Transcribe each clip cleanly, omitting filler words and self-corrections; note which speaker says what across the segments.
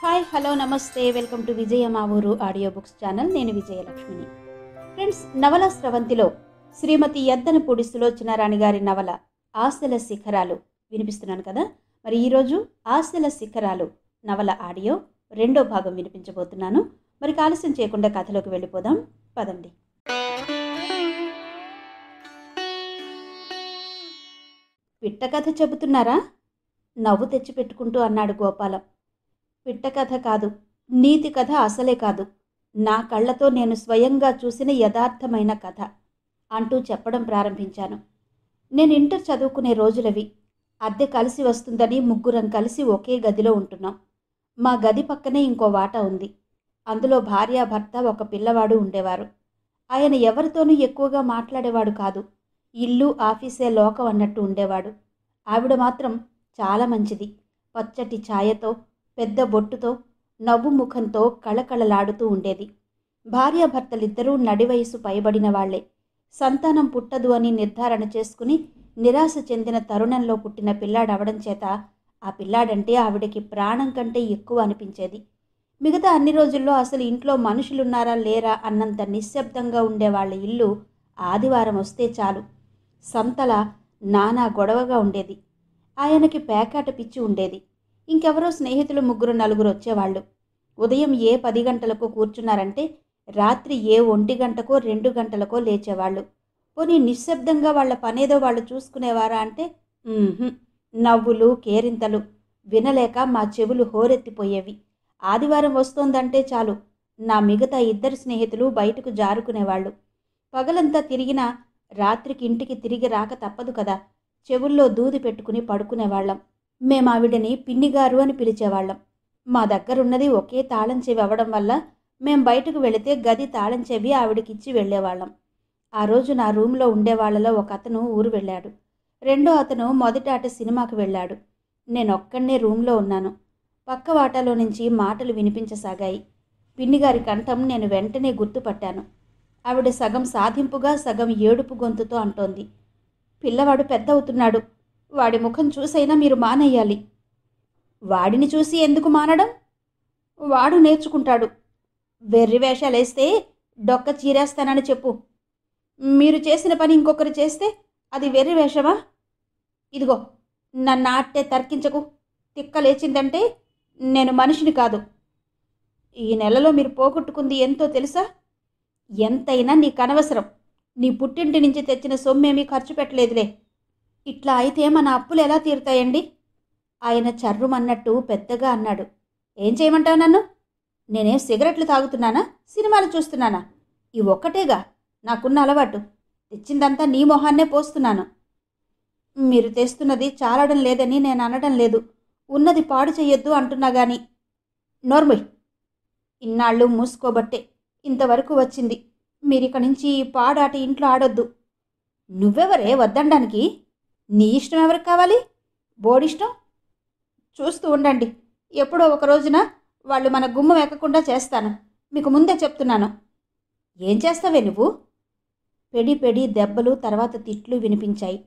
Speaker 1: Hi hello నమస్తే welcome to విజయ మా ఊరు ఆడియో బుక్స్ ఛానల్. నేను విజయలక్ష్మిని. ఫ్రెండ్స్, నవల స్రవంతిలో శ్రీమతి యద్దనపూడి సులోచనారాణి గారి నవల ఆశల శిఖరాలు వినిపిస్తున్నాను కదా. మరి ఈరోజు ఆశల శిఖరాలు నవల ఆడియో రెండో భాగం వినిపించబోతున్నాను. మరి ఆలస్యం చేయకుండా కథలోకి వెళ్ళిపోదాం పదండి. పిట్ట కథ చెబుతున్నారా? నవ్వు తెచ్చిపెట్టుకుంటూ అన్నాడు గోపాలం. పిట్ట కథ కాదు, నీతి కథ అసలే కాదు, నా కళ్ళతో నేను స్వయంగా చూసిన యథార్థమైన కథ అంటూ చెప్పడం ప్రారంభించాను. నేను ఇంటర్ చదువుకునే రోజులవి. అద్దె కలిసి వస్తుందని ముగ్గురం కలిసి ఒకే గదిలో ఉంటున్నాం. మా గది పక్కనే ఇంకో వాటా ఉంది. అందులో భార్యాభర్త ఒక పిల్లవాడు ఉండేవారు. ఆయన ఎవరితోనూ ఎక్కువగా మాట్లాడేవాడు కాదు. ఇల్లు ఆఫీసే లోకం అన్నట్టు ఉండేవాడు. ఆవిడ మాత్రం చాలా మంచిది. పచ్చటి ఛాయతో, పెద్ద బొట్టుతో, నవ్వు ముఖంతో కళకళలాడుతూ ఉండేది. భార్యాభర్తలిద్దరూ నడివయసు పైబడిన వాళ్లే. సంతానం పుట్టదు అని నిర్ధారణ చేసుకుని నిరాశ చెందిన తరుణంలో పుట్టిన పిల్లాడవడం చేత ఆ పిల్లాడంటే ఆవిడకి ప్రాణం కంటే ఎక్కువ అనిపించేది. మిగతా అన్ని రోజుల్లో అసలు ఇంట్లో మనుషులున్నారా లేరా అన్నంత నిశ్శబ్దంగా ఉండేవాళ్ల ఇల్లు ఆదివారం వస్తే చాలు సంతలా నానా గొడవగా ఉండేది. ఆయనకి పేకాట పిచ్చి ఉండేది. ఇంకెవరో స్నేహితులు ముగ్గురు నలుగురు వచ్చేవాళ్ళు. ఉదయం ఏ 10 గంటలకు కూర్చున్నారంటే రాత్రి ఏ 1 గంటకో 2 గంటలకో లేచేవాళ్ళు. పోనీ నిశ్శబ్దంగా వాళ్ల పనేదో వాళ్ళు చూసుకునేవారా అంటే నవ్వులు కేరింతలు వినలేక మా చెవులు హోరెత్తిపోయేవి. ఆదివారం వస్తోందంటే చాలు నా మిగతా 2 స్నేహితులు బయటకు జారుకునేవాళ్ళు. పగలంతా తిరిగినా రాత్రికి ఇంటికి తిరిగి రాక తప్పదు కదా. చెవుల్లో దూది పెట్టుకుని పడుకునేవాళ్ళం. మేమావిడని పిన్నిగారు అని పిలిచేవాళ్ళం. మా దగ్గరున్నది ఒకే తాళం చెవి అవ్వడం వల్ల మేం బయటకు వెళితే గది తాళం చెవి ఆవిడకిచ్చి వెళ్ళేవాళ్ళం. ఆ రోజు నా రూమ్లో ఉండేవాళ్లలో ఒక అతను ఊరు వెళ్ళాడు. రెండో అతను మొదటాట సినిమాకి వెళ్ళాడు. నేనొక్కడే రూమ్లో ఉన్నాను. పక్క వాటాలో నుంచి మాటలు వినిపించసాగాయి. పిన్నిగారి కంఠం నేను వెంటనే గుర్తుపట్టాను. ఆవిడ సగం సాధింపుగా సగం ఏడుపు గొంతుతో అంటోంది, పిల్లవాడు పెద్ద అవుతున్నాడు. వాడి ముఖం చూసైనా మీరు మానేయాలి. వాడిని చూసి ఎందుకు మానడం? వాడు నేర్చుకుంటాడు. వెర్రి వేషాలేస్తే డొక్క చీరేస్తానని చెప్పు. మీరు చేసిన పని ఇంకొకరు చేస్తే అది వెర్రి వేషమా? ఇదిగో, నన్ను ఆట్టే తర్కించకు. తిక్క లేచిందంటే నేను మనిషిని కాదు. ఈ నెలలో మీరు పోగొట్టుకుంది ఎంతో తెలుసా? ఎంతైనా నీకు అనవసరం. నీ పుట్టింటి నుంచి తెచ్చిన సొమ్మేమీ ఖర్చు పెట్టలేదులే. ఇట్లా అయితే మన అప్పులు ఎలా తీరుతాయండి? ఆయన చర్రుమన్నట్టు పెద్దగా అన్నాడు. ఏం చేయమంటావు నన్ను? నేనేం సిగరెట్లు తాగుతున్నానా, సినిమాలు చూస్తున్నానా? ఈ ఒక్కటేగా నాకున్న అలవాటు. తెచ్చిందంతా నీ మొహాన్నే పోస్తున్నాను. మీరు తెస్తున్నది చాలడం లేదని నేను అనడం లేదు. ఉన్నది పాడు చెయ్యొద్దు అంటున్నా గాని. నోర్మయ్, ఇన్నాళ్ళు మూసుకోబట్టే ఇంతవరకు వచ్చింది. మీరిక నుంచి ఈ పాడాట ఇంట్లో ఆడొద్దు. నువ్వెవరే వద్దనడానికి? నీ ఇష్టం ఎవరికి కావాలి? బోడిష్టం. చూస్తూ ఉండండి. ఎప్పుడో ఒక రోజున వాళ్ళు మన గుమ్మం ఎక్కకుండా చేస్తాను. మీకు ముందే చెప్తున్నాను. ఏం చేస్తావే నువ్వు? పెడి పెడి దెబ్బలు, తర్వాత తిట్లు వినిపించాయి.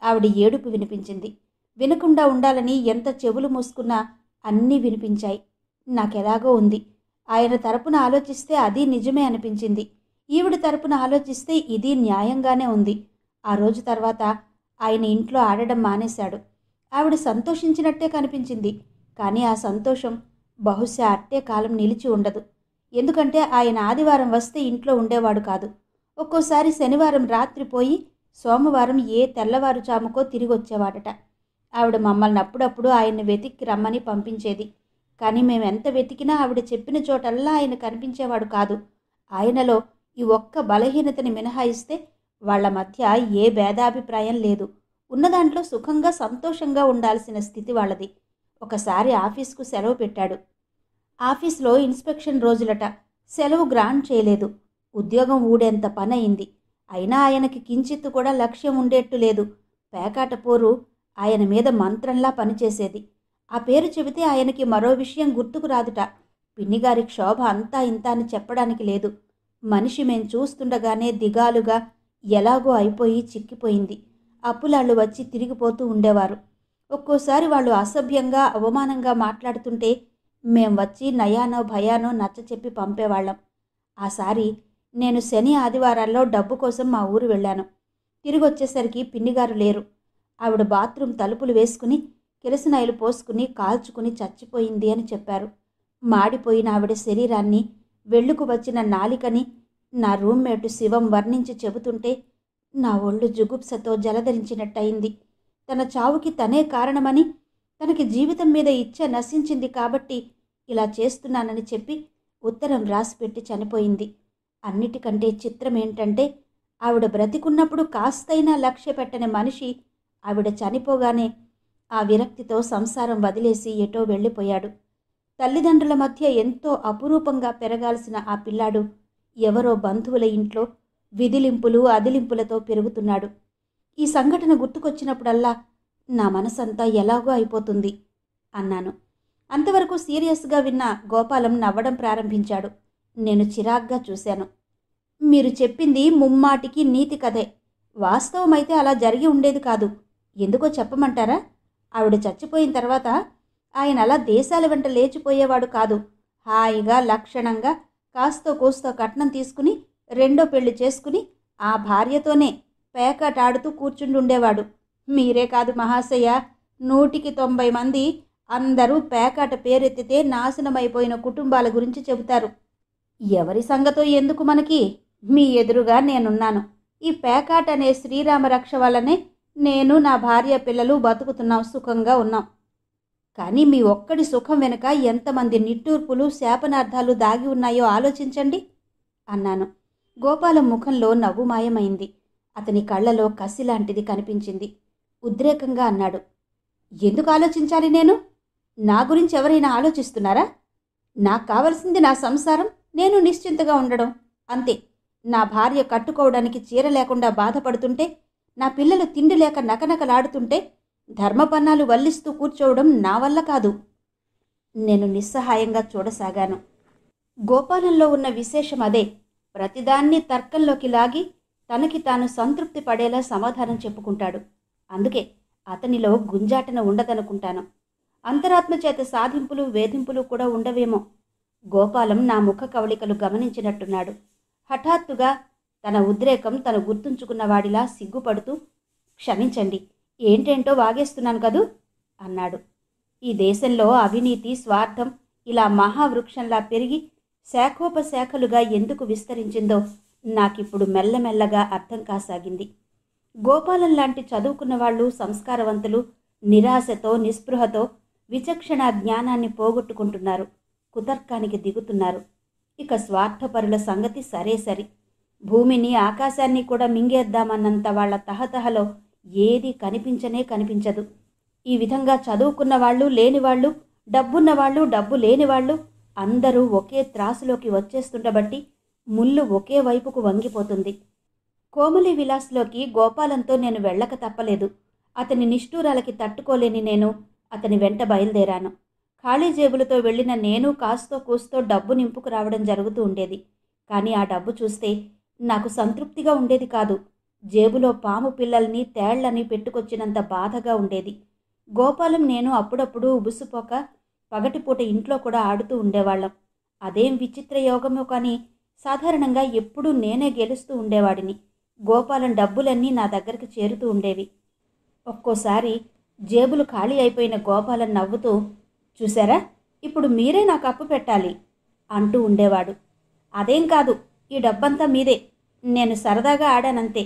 Speaker 1: ఆవిడ ఏడుపు వినిపించింది. వినకుండా ఉండాలని ఎంత చెవులు మూసుకున్నా అన్నీ వినిపించాయి. నాకెలాగో ఉంది. ఆయన తరపున ఆలోచిస్తే అది నిజమే అనిపించింది. ఈవిడ తరపున ఆలోచిస్తే ఇది న్యాయంగానే ఉంది. ఆ రోజు తర్వాత ఆయన ఇంట్లో ఆడడం మానేశాడు. ఆవిడ సంతోషించినట్టే కనిపించింది. కానీ ఆ సంతోషం బహుశా అట్టే కాలం నిలిచి ఉండదు. ఎందుకంటే ఆయన ఆదివారం వస్తే ఇంట్లో ఉండేవాడు కాదు. ఒక్కోసారి శనివారం రాత్రి పోయి సోమవారం ఏ తెల్లవారుజాముకో తిరిగి వచ్చేవాడట. ఆవిడ మమ్మల్ని అప్పుడప్పుడు ఆయన్ని వెతికి రమ్మని పంపించేది. కానీ మేమెంత వెతికినా ఆవిడ చెప్పిన చోటల్లా ఆయన కనిపించేవాడు కాదు. ఆయనలో ఈ ఒక్క బలహీనతని మినహాయిస్తే వాళ్ల మధ్య ఏ భేదాభిప్రాయం లేదు. ఉన్నదాంట్లో సుఖంగా సంతోషంగా ఉండాల్సిన స్థితి వాళ్ళది. ఒకసారి ఆఫీస్కు సెలవు పెట్టాడు. ఆఫీస్లో ఇన్స్పెక్షన్ రోజులట. సెలవు గ్రాంట్ చేయలేదు. ఉద్యోగం ఊడేంత పని అయింది. అయినా ఆయనకి కించిత్తు కూడా లక్ష్యం ఉండేట్టు లేదు. పేకాట పోరు ఆయన మీద మంత్రంలా పనిచేసేది. ఆ పేరు చెబితే ఆయనకి మరో విషయం గుర్తుకు రాదుట. పిన్నిగారి క్షోభ అంతా ఇంత అని చెప్పడానికి లేదు. మనిషి మేం చూస్తుండగానే దిగాలుగా ఎలాగో అయిపోయి చిక్కిపోయింది. అప్పులాళ్ళు వచ్చి తిరిగిపోతూ ఉండేవారు. ఒక్కోసారి వాళ్ళు అసభ్యంగా అవమానంగా మాట్లాడుతుంటే మేం వచ్చి నయానో భయానో నచ్చ చెప్పి పంపేవాళ్ళం. ఆసారి నేను శని ఆదివారాల్లో డబ్బు కోసం మా ఊరు వెళ్ళాను. తిరిగొచ్చేసరికి పిన్నిగారు లేరు. ఆవిడ బాత్రూమ్ తలుపులు వేసుకుని కిరసనాయిలు పోసుకుని కాల్చుకుని చచ్చిపోయింది అని చెప్పారు. మాడిపోయిన ఆవిడ శరీరాన్ని, వెళ్లుకు వచ్చిన నాలికని నా రూమ్మేటు శివం వర్ణించి చెబుతుంటే నా ఒళ్ళు జుగుప్సతో జలధరించినట్టయింది. తన చావుకి తనే కారణమని, తనకి జీవితం మీద ఇచ్చ నశించింది కాబట్టి ఇలా చేస్తున్నానని చెప్పి ఉత్తరం రాసిపెట్టి చనిపోయింది. అన్నిటికంటే చిత్రమేంటంటే ఆవిడ బ్రతికున్నప్పుడు కాస్తైనా లక్ష్య పెట్టని మనిషి ఆవిడ చనిపోగానే ఆ విరక్తితో సంసారం వదిలేసి ఎటో వెళ్ళిపోయాడు. తల్లిదండ్రుల మధ్య ఎంతో అపురూపంగా పెరగాల్సిన ఆ పిల్లాడు ఎవరో బంధువుల ఇంట్లో విదిలింపులు అదిలింపులతో పెరుగుతున్నాడు. ఈ సంఘటన గుర్తుకొచ్చినప్పుడల్లా నా మనసంతా ఎలాగో అయిపోతుంది అన్నాను. అంతవరకు సీరియస్గా విన్న గోపాలం నవ్వడం ప్రారంభించాడు. నేను చిరాగ్గా చూశాను. మీరు చెప్పింది ముమ్మాటికి నీతి కథే. వాస్తవమైతే అలా జరిగి ఉండేది కాదు. ఎందుకో చెప్పమంటారా? ఆవిడ చచ్చిపోయిన తర్వాత ఆయన అలా దేశాల వెంట లేచిపోయేవాడు కాదు. హాయిగా లక్షణంగా కాస్తో కూస్తో కట్నం తీసుకుని రెండో పెళ్లి చేసుకుని ఆ భార్యతోనే పేకాటాడుతూ కూర్చుండుండేవాడు. మీరే కాదు మహాశయ, 190 మంది అందరూ పేకాట పేరెత్తితే నాశనమైపోయిన కుటుంబాల గురించి చెబుతారు. ఎవరి సంగతో ఎందుకు మనకి? మీ ఎదురుగా నేనున్నాను. ఈ పేకాట అనే శ్రీరామ రక్ష వల్లనే నేను నా భార్య పిల్లలు బతుకుతున్నాం, సుఖంగా ఉన్నాం. కానీ మీ ఒక్కడి సుఖం వెనుక ఎంతమంది నిట్టూర్పులు శాపనార్థాలు దాగి ఉన్నాయో ఆలోచించండి అన్నాను. గోపాలం ముఖంలో నవ్వు మాయమైంది. అతని కళ్ళలో కసిలాంటిది కనిపించింది. ఉద్రేకంగా అన్నాడు, ఎందుకు ఆలోచించాలి నేను? నా గురించి ఎవరైనా ఆలోచిస్తున్నారా? నాకు కావలసింది నా సంసారం, నేను నిశ్చింతగా ఉండడం అంతే. నా భార్య కట్టుకోవడానికి చీర లేకుండా బాధపడుతుంటే, నా పిల్లలు తిండి లేక నకనకలాడుతుంటే ధర్మపన్నాలు వల్లిస్తూ కూర్చోవడం నా వల్ల కాదు. నేను నిస్సహాయంగా చూడసాగాను. గోపాలంలో ఉన్న విశేషం అదే. ప్రతిదాన్ని తర్కంలోకి లాగి తనకి తాను సంతృప్తి పడేలా సమాధానం చెప్పుకుంటాడు. అందుకే అతనిలో గుంజాటన ఉండదనుకుంటాను. అంతరాత్మ చేత సాధింపులు వేధింపులు కూడా ఉండవేమో. గోపాలం నా ముఖ కవళికలు గమనించినట్టున్నాడు. హఠాత్తుగా తన ఉద్రేకం తను గుర్తుంచుకున్నవాడిలా సిగ్గుపడుతూ, క్షమించండి, ఏంటేంటో వాగేస్తున్నాను కదూ అన్నాడు. ఈ దేశంలో అవినీతి, స్వార్థం ఇలా మహావృక్షంలా పెరిగి శాఖోపశాఖలుగా ఎందుకు విస్తరించిందో నాకిప్పుడు మెల్లమెల్లగా అర్థం కాసాగింది. గోపాలం లాంటి చదువుకున్న వాళ్ళు, సంస్కారవంతులు నిరాశతో, నిస్పృహతో విచక్షణ జ్ఞానాన్ని పోగొట్టుకుంటున్నారు, కుతర్కానికి దిగుతున్నారు. ఇక స్వార్థపరుల సంగతి సరే సరి. భూమిని ఆకాశాన్ని కూడా మింగేద్దామన్నంత వాళ్ల తహతహలో ఏదీ కనిపించదు. ఈ విధంగా చదువుకున్న వాళ్ళు, లేనివాళ్ళు, డబ్బున్నవాళ్ళు, డబ్బు లేనివాళ్ళు అందరూ ఒకే త్రాసులోకి వచ్చేస్తుండబట్టి ముళ్ళు ఒకే వైపుకు వంగిపోతుంది. కోమలి విలాస్లోకి గోపాలంతో నేను వెళ్ళక తప్పలేదు. అతని నిష్ఠూరాలకి తట్టుకోలేని నేను అతని వెంట బయలుదేరాను. ఖాళీ జేబులతో వెళ్ళిన నేను కాస్తో కూస్తో డబ్బు నింపుకు రావడం జరుగుతూ ఉండేది. కానీ ఆ డబ్బు చూస్తే నాకు సంతృప్తిగా ఉండేది కాదు. జేబులో పాము పిల్లల్ని, తేళ్లని పెట్టుకొచ్చినంత బాధగా ఉండేది. గోపాలం నేను అప్పుడప్పుడు ఉబుసుపోక పగటిపూట ఇంట్లో కూడా ఆడుతూ ఉండేవాళ్ళం. అదేం విచిత్ర యోగమో కానీ సాధారణంగా ఎప్పుడూ నేనే గెలుస్తూ ఉండేవాడిని. గోపాలం డబ్బులన్నీ నా దగ్గరికి చేరుతూ ఉండేవి. ఒక్కోసారి జేబులు ఖాళీ అయిపోయిన గోపాలం నవ్వుతూ, చూసారా, ఇప్పుడు మీరే నాకు అప్పు పెట్టాలి అంటూ ఉండేవాడు. అదేం కాదు, ఈ డబ్బంతా మీదే, నేను సరదాగా ఆడానంతే.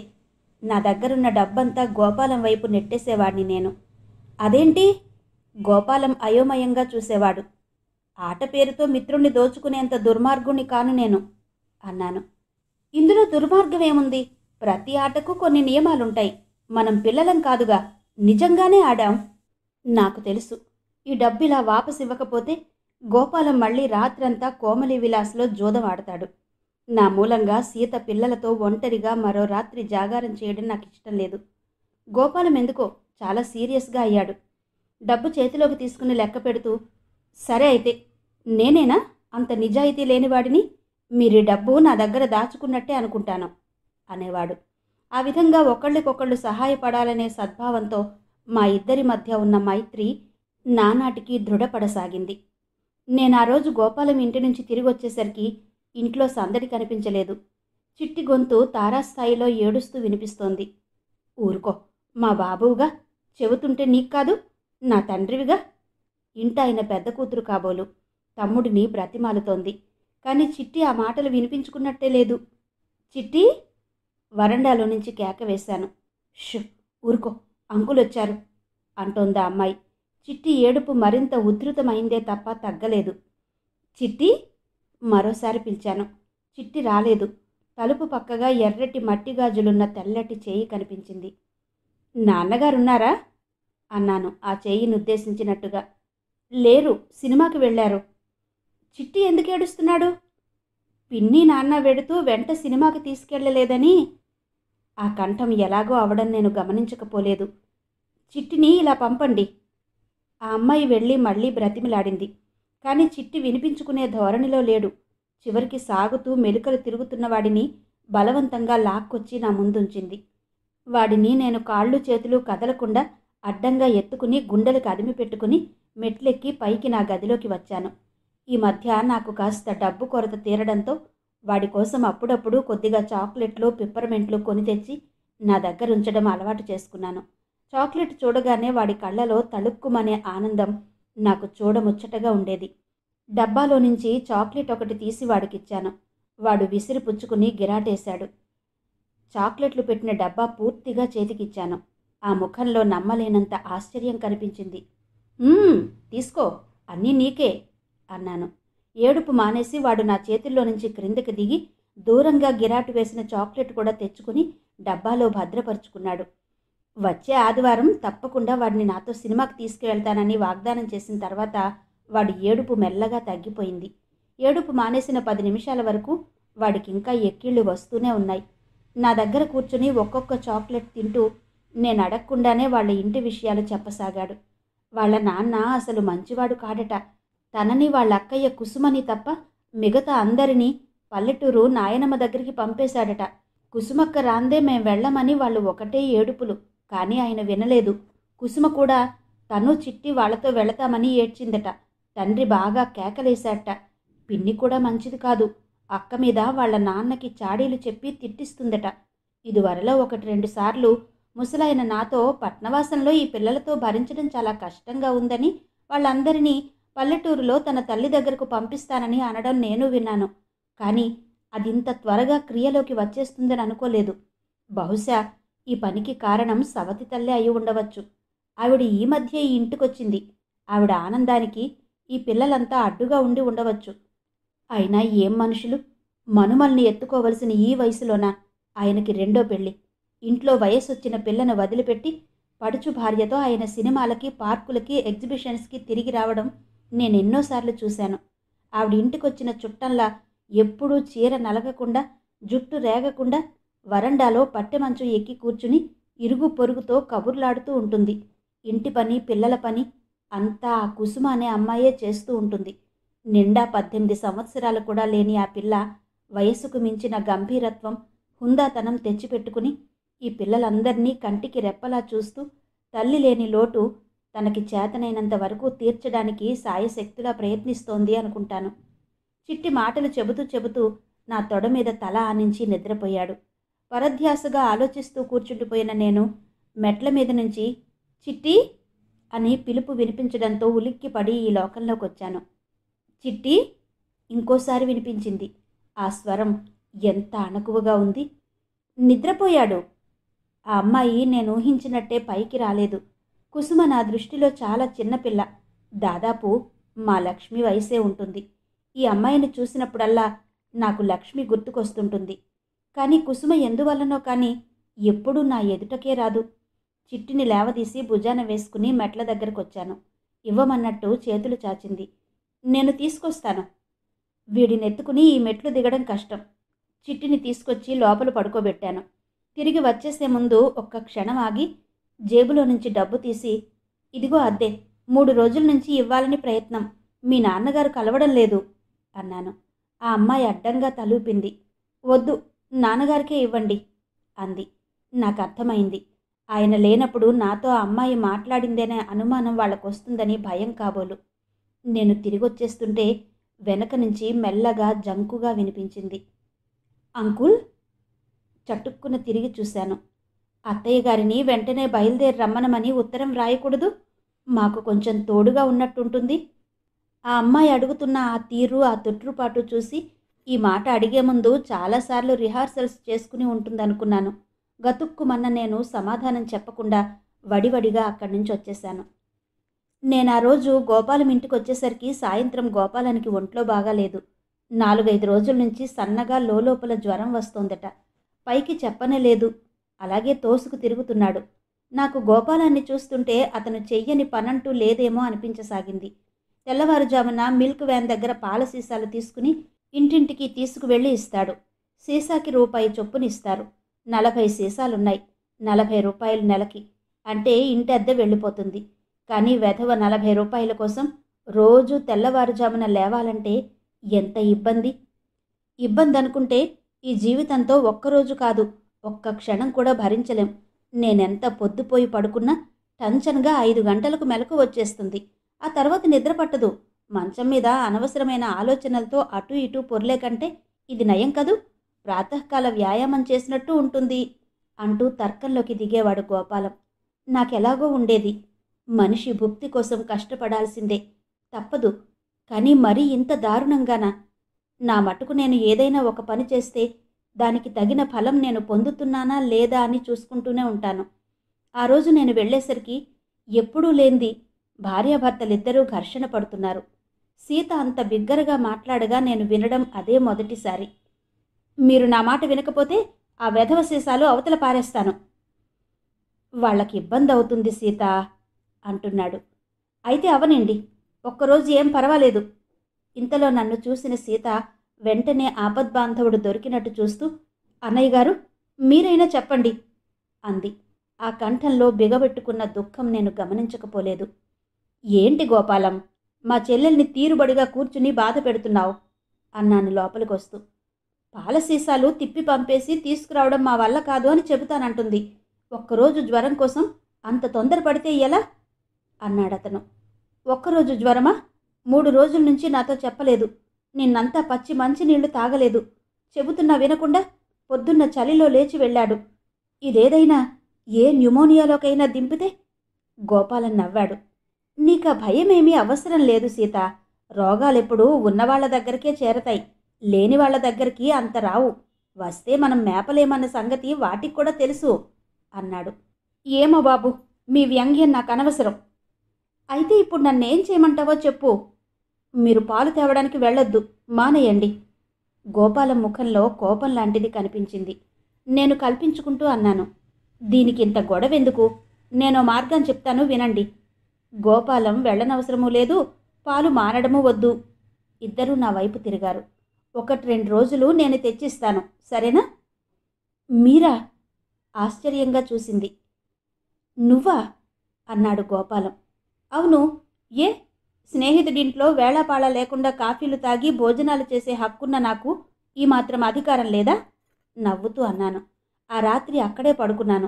Speaker 1: నా దగ్గరున్న డబ్బంతా గోపాలం వైపు నెట్టేసేవాడిని నేను. అదేంటి? గోపాలం అయోమయంగా చూసేవాడు. ఆట పేరుతో మిత్రుణ్ణి దోచుకునేంత దుర్మార్గుణ్ణి కాను నేను అన్నాను. ఇందులో దుర్మార్గం ఏముంది? ప్రతి ఆటకు కొన్ని నియమాలుంటాయి. మనం పిల్లలం కాదుగా, నిజంగానే ఆడాం. నాకు తెలుసు, ఈ డబ్బిలా వాపసు ఇవ్వకపోతే గోపాలం మళ్ళీ రాత్రంతా కోమలి విలాస్లో జోదం ఆడతాడు. నా మూలంగా సీత పిల్లలతో ఒంటరిగా మరో రాత్రి జాగారం చేయడం నాకు ఇష్టం లేదు. గోపాలం ఎందుకో చాలా సీరియస్గా అయ్యాడు. డబ్బు చేతిలోకి తీసుకుని లెక్క పెడుతూ, సరే అయితే నేనేనా అంత నిజాయితీ లేనివాడిని? మీరు డబ్బు నా దగ్గర దాచుకున్నట్టే అనుకుంటాను అనేవాడు. ఆ విధంగా ఒకళ్ళకొకళ్ళు సహాయపడాలనే సద్భావంతో మా ఇద్దరి మధ్య ఉన్న మైత్రి నానాటికి దృఢపడసాగింది. నేను ఆ రోజు గోపాలం ఇంటి నుంచి తిరిగి వచ్చేసరికి ఇంట్లో సందడి కనిపించలేదు. చిట్టి గొంతు తారాస్థాయిలో ఏడుస్తూ వినిపిస్తోంది. ఊరుకో, మా బాబువుగా, చెబుతుంటే నీకు కాదు, నా తండ్రివిగా. ఇంటాయన పెద్ద కూతురు కాబోలు తమ్ముడిని బ్రతిమాలుతోంది. కానీ చిట్టి ఆ మాటలు వినిపించుకున్నట్టే లేదు. చిట్టి! వరండాలో నుంచి కేక వేశాను. షు! ఊరుకో, అంకులొచ్చారు అంటోందా అమ్మాయి. చిట్టి ఏడుపు మరింత ఉధృతమైందే తప్ప తగ్గలేదు. చిట్టి! మరోసారి పిలిచాను. చిట్టి రాలేదు. తలుపు పక్కగా ఎర్రటి మట్టి గాజులున్న తెల్లటి చేయి కనిపించింది. నాన్నగారున్నారా అన్నాను ఆ చేయిని ఉద్దేశించినట్టుగా. లేరు, సినిమాకి వెళ్ళారు. చిట్టి ఎందుకు ఏడుస్తున్నాడు? పిన్ని నాన్న వెడుతూ వెంట సినిమాకి తీసుకెళ్లలేదని. ఆ కంఠం ఎలాగో అవడం నేను గమనించకపోలేదు. చిట్టిని ఇలా పంపండి. ఆ అమ్మాయి వెళ్ళి మళ్ళీ బ్రతిమిలాడింది. కానీ చిట్టి వినిపించుకునే ధోరణిలో లేడు. చివరికి సాగుతూ మెలికలు తిరుగుతున్న వాడిని బలవంతంగా లాక్కొచ్చి నా ముందుంచింది. వాడిని నేను కాళ్ళు చేతులు కదలకుండా అడ్డంగా ఎత్తుకుని గుండెలకు అదిమి పెట్టుకుని మెట్లెక్కి పైకి నా గదిలోకి వచ్చాను. ఈ మధ్య నాకు కాస్త డబ్బు కొరత తీరడంతో వాడి కోసం అప్పుడప్పుడు కొద్దిగా చాక్లెట్లు పిప్పర్మెంట్లు కొని తెచ్చి నా దగ్గర ఉంచడం అలవాటు చేసుకున్నాను. చాక్లెట్ చూడగానే వాడి కళ్ళలో తళుక్కుమనే ఆనందం నాకు చూడముచ్చటగా ఉండేది. డబ్బాలో నుంచి చాక్లెట్ ఒకటి తీసి వాడికిచ్చాను. వాడు విసిరి పుచ్చుకుని గిరాటేశాడు. చాక్లెట్లు పెట్టిన డబ్బా పూర్తిగా చేతికిచ్చాను. ఆ ముఖంలో నమ్మలేనంత ఆశ్చర్యం కనిపించింది. తీసుకో, అన్నీ నీకే అన్నాను. ఏడుపు మానేసి వాడు నా చేతుల్లో నుంచి క్రిందకి దిగి దూరంగా గిరాటు వేసిన చాక్లెట్ కూడా తెచ్చుకుని డబ్బాలో భద్రపరుచుకున్నాడు. వచ్చే ఆదివారం తప్పకుండా వాడిని నాతో సినిమాకి తీసుకువెళ్తానని వాగ్దానం చేసిన తర్వాత వాడి ఏడుపు మెల్లగా తగ్గిపోయింది. ఏడుపు మానేసిన 10 నిమిషాల వరకు వాడికింకా ఎక్కిళ్ళు వస్తూనే ఉన్నాయి. నా దగ్గర కూర్చుని ఒక్కొక్క చాక్లెట్ తింటూ నేను అడగకుండానే వాళ్ళ ఇంటి విషయాలు చెప్పసాగాడు. వాళ్ళ నాన్న అసలు మంచివాడు కాడట. తనని వాళ్ళ అక్కయ్య కుసుమని తప్ప మిగతా అందరినీ పల్లెటూరు నాయనమ్మ దగ్గరికి పంపేశాడట. కుసుమక్క రాందే మేం వెళ్ళమని వాళ్ళు ఒకటే ఏడుపులు. కానీ ఆయన వినలేదు. కుసుమ కూడా తను చిట్టి వాళ్లతో వెళతామని ఏడ్చిందట. తండ్రి బాగా కేకలేశాట. పిన్ని కూడా మంచిది కాదు. అక్క మీద వాళ్ళ నాన్నకి చాడీలు చెప్పి తిట్టిస్తుందట. ఇదివరలో 1-2 సార్లు ముసలాయన నాతో పట్నవాసంలో ఈ పిల్లలతో భరించడం చాలా కష్టంగా ఉందని వాళ్ళందరినీ పల్లెటూరులో తన తల్లి దగ్గరకు పంపిస్తానని అనడం నేను విన్నాను. కానీ అదింత త్వరగా క్రియలోకి వచ్చేస్తుందని అనుకోలేదు. బహుశా ఈ పనికి కారణం సవతి తల్లి అయి ఉండవచ్చు. ఆవిడ ఈ మధ్య ఈ ఇంటికొచ్చింది. ఆవిడ ఆనందానికి ఈ పిల్లలంతా అడ్డుగా ఉండి ఉండవచ్చు. అయినా ఏం మనుషులు! మనుమల్ని ఎత్తుకోవలసిన ఈ వయసులోనా ఆయనకి 2వ పెళ్ళి. ఇంట్లో వయసొచ్చిన పిల్లను వదిలిపెట్టి పడుచు భార్యతో ఆయన సినిమాలకి, పార్కులకి, ఎగ్జిబిషన్స్కి తిరిగి రావడం నేనెన్నోసార్లు చూశాను. ఆవిడ ఇంటికొచ్చిన చుట్టంలా ఎప్పుడూ చీర నలగకుండా, జుట్టు రేగకుండా వరండాలో పట్టెమంచం ఎక్కి కూర్చుని ఇరుగు పొరుగుతో కబుర్లాడుతూ ఉంటుంది. ఇంటి పని, పిల్లల పని అంతా ఆ కుసుమ అనే అమ్మాయే చేస్తూ ఉంటుంది. నిండా 18 సంవత్సరాలు కూడా లేని ఆ పిల్ల వయస్సుకు మించిన గంభీరత్వం, హుందాతనం తెచ్చిపెట్టుకుని ఈ పిల్లలందరినీ కంటికి రెప్పలా చూస్తూ తల్లి లేని లోటు తనకి చేతనైనంత వరకు తీర్చడానికి సాయశక్తులా ప్రయత్నిస్తోంది అనుకుంటాను. చిట్టి మాటలు చెబుతూ నా తొడ మీద తల ఆనించి నిద్రపోయాడు. పరధ్యాసగా ఆలోచిస్తూ కూర్చుండిపోయిన నేను మెట్ల మీద నుంచి చిట్టి అని పిలుపు వినిపించడంతో ఉలిక్కిపడి ఈ లోకంలోకి వచ్చాను. చిట్టి ఇంకోసారి వినిపించింది. ఆ స్వరం ఎంత అణకువగా ఉంది. నిద్రపోయాడు. ఆ అమ్మాయి నేను ఊహించినట్టే పైకి రాలేదు. కుసుమ నా దృష్టిలో చాలా చిన్నపిల్ల. దాదాపు మా లక్ష్మి వయసే ఉంటుంది. ఈ అమ్మాయిని చూసినప్పుడల్లా నాకు లక్ష్మి గుర్తుకొస్తుంటుంది. కానీ కుసుమ ఎందువల్లనో కానీ ఎప్పుడూ నా ఎదుటకే రాదు. చిట్టిని లేవదీసి భుజాన వేసుకుని మెట్ల దగ్గరకొచ్చాను. ఇవ్వమన్నట్టు చేతులు చాచింది. నేను తీసుకొస్తాను. వీడినెత్తుకుని ఈ మెట్లు దిగడం కష్టం. చిట్టిని తీసుకొచ్చి లోపల పడుకోబెట్టాను. తిరిగి వచ్చేసే ముందు ఒక్క క్షణం ఆగి జేబులో నుంచి డబ్బు తీసి, ఇదిగో అద్దె, 3 రోజుల నుంచి ఇవ్వాలని ప్రయత్నం, మీ నాన్నగారు కలవడం లేదు అన్నాను. ఆ అమ్మాయి అడ్డంగా తలూపింది. వద్దు, నాన్నగారికే ఇవ్వండి అంది. నాకు అర్థమైంది. ఆయన లేనప్పుడు నాతో ఆ అమ్మాయి మాట్లాడిందనే అనుమానం వాళ్ళకొస్తుందని భయం కాబోలు. నేను తిరిగొచ్చేస్తుంటే వెనక నుంచి మెల్లగా జంకుగా వినిపించింది. అంకుల్! చటుక్కున తిరిగి చూశాను. అత్తయ్య గారిని వెంటనే బయలుదేరి రమ్మనమని ఉత్తరం రాయకూడదు? మాకు కొంచెం తోడుగా ఉన్నట్టుంటుంది. ఆ అమ్మాయి అడుగుతున్న ఆ తీరు, ఆ తొట్రుపాటు చూసి ఈ మాట అడిగే ముందు చాలాసార్లు రిహార్సల్స్ చేసుకుని ఉంటుందనుకున్నాను. గతుక్కుమన్న నేను సమాధానం చెప్పకుండా వడివడిగా అక్కడి నుంచి వచ్చేశాను. నేను ఆ రోజు గోపాలం ఇంటికి వచ్చేసరికి సాయంత్రం గోపాలానికి ఒంట్లో బాగాలేదు. 4-5 రోజుల నుంచి సన్నగా లోలోపల జ్వరం వస్తోందట. పైకి చెప్పనే లేదు. అలాగే తోసుకు తిరుగుతున్నాడు. నాకు గోపాలాన్ని చూస్తుంటే అతను చెయ్యని పనంటూ లేదేమో అనిపించసాగింది. తెల్లవారుజామున మిల్క్ వ్యాన్ దగ్గర పాల సీసాలు తీసుకుని ఇంటింటికి తీసుకువెళ్ళి ఇస్తాడు. సీసాకి రూపాయి చొప్పునిస్తారు. 40 సీసాలున్నాయి. 40 రూపాయలు నెలకి. అంటే ఇంటి అద్దె వెళ్ళిపోతుంది. కానీ వెధవ 40 రూపాయల కోసం రోజు తెల్లవారుజామున లేవాలంటే ఎంత ఇబ్బంది! ఇబ్బంది అనుకుంటే ఈ జీవితంతో ఒక్కరోజు కాదు, ఒక్క క్షణం కూడా భరించలేం. నేనెంత పొద్దుపోయి పడుకున్నా టెన్షన్గా 5 గంటలకు మెలకు వచ్చేస్తుంది. ఆ తర్వాత నిద్ర పట్టదు. మంచం మీద అనవసరమైన ఆలోచనలతో అటు ఇటు పొర్లే కంటే ఇది నయం కదూ. ప్రాతకాల వ్యాయామం చేసినట్టు ఉంటుంది అంటూ తర్కంలోకి దిగేవాడు గోపాలం. నాకెలాగో ఉండేది. మనిషి భుక్తి కోసం కష్టపడాల్సిందే, తప్పదు. కానీ మరీ ఇంత దారుణంగానా? నా మటుకు నేను ఏదైనా ఒక పని చేస్తే దానికి తగిన ఫలం నేను పొందుతున్నానా లేదా అని చూసుకుంటూనే ఉంటాను. ఆ రోజు నేను వెళ్ళేసరికి ఎప్పుడూ లేంది భార్యాభర్తలిద్దరూ ఘర్షణ పడుతున్నారు. సీత అంత బిగ్గరగా మాట్లాడగా నేను వినడం అదే మొదటిసారి. మీరు నా మాట వినకపోతే ఆ వెధవ సీసాలు అవతల పారేస్తాను. వాళ్ళకి ఇబ్బంది అవుతుంది సీత అంటున్నాడు. అయితే అవనండి, ఒక్కరోజు ఏం పర్వాలేదు. ఇంతలో నన్ను చూసిన సీత వెంటనే ఆపద్బాంధవుడు దొరికినట్టు చూస్తూ, అన్నయ్య గారు మీరైనా చెప్పండి అంది. ఆ కంఠంలో బిగబెట్టుకున్న దుఃఖం నేను గమనించకపోలేదు. ఏంటి గోపాలం, మా చెల్లెల్ని తీరుబడిగా కూర్చుని బాధ పెడుతున్నావు అన్నాను లోపలికొస్తూ. పాల సీసాలు తిప్పి పంపేసి తీసుకురావడం మా వల్ల కాదు అని చెబుతానంటుంది. ఒక్కరోజు జ్వరం కోసం అంత తొందరపడితే ఎలా అన్నాడతను. ఒక్కరోజు జ్వరమా? 3 రోజుల నుంచి నాతో చెప్పలేదు. నిన్నంతా పచ్చి మంచినీళ్లు తాగలేదు. చెబుతున్నా వినకుండా పొద్దున్న చలిలో లేచి వెళ్ళాడు. ఇదేదైనా ఏ న్యూమోనియాలోకైనా దింపితే? గోపాలం నవ్వాడు. నీకా భయమేమీ అవసరం లేదు సీత. రోగాలెప్పుడూ ఉన్నవాళ్ల దగ్గరికే చేరతాయి, లేని వాళ్ల దగ్గరికి అంత రావు. వస్తే మనం మేపలేమన్న సంగతి వాటికి కూడా తెలుసు అన్నాడు. ఏమో బాబు, మీ వ్యంగ్యం నాకు అనవసరం. అయితే ఇప్పుడు నన్నేం చేయమంటావో చెప్పు. మీరు పాలు తేవడానికి వెళ్ళొద్దు, మానేయండి. గోపాలం ముఖంలో కోపం లాంటిది కనిపించింది. నేను కల్పించుకుంటూ అన్నాను. దీనికింత గొడవెందుకు? నేనో మార్గం చెప్తాను వినండి. గోపాలం వెళ్ళనవసరమూ లేదు, పాలు మానడమూ వద్దు. ఇద్దరూ నా వైపు తిరిగారు. 1-2 రోజులు నేను తెచ్చిస్తాను, సరేనా? మీరా? ఆశ్చర్యంగా చూసింది. నువ్వా అన్నాడు గోపాలం. అవును, ఏ స్నేహితుడింట్లో వేళాపాళా లేకుండా కాఫీలు తాగి భోజనాలు చేసే హక్కున్న నాకు ఈ మాత్రం అధికారం లేదా? నవ్వుతూ అన్నాను. ఆ రాత్రి అక్కడే పడుకున్నాను.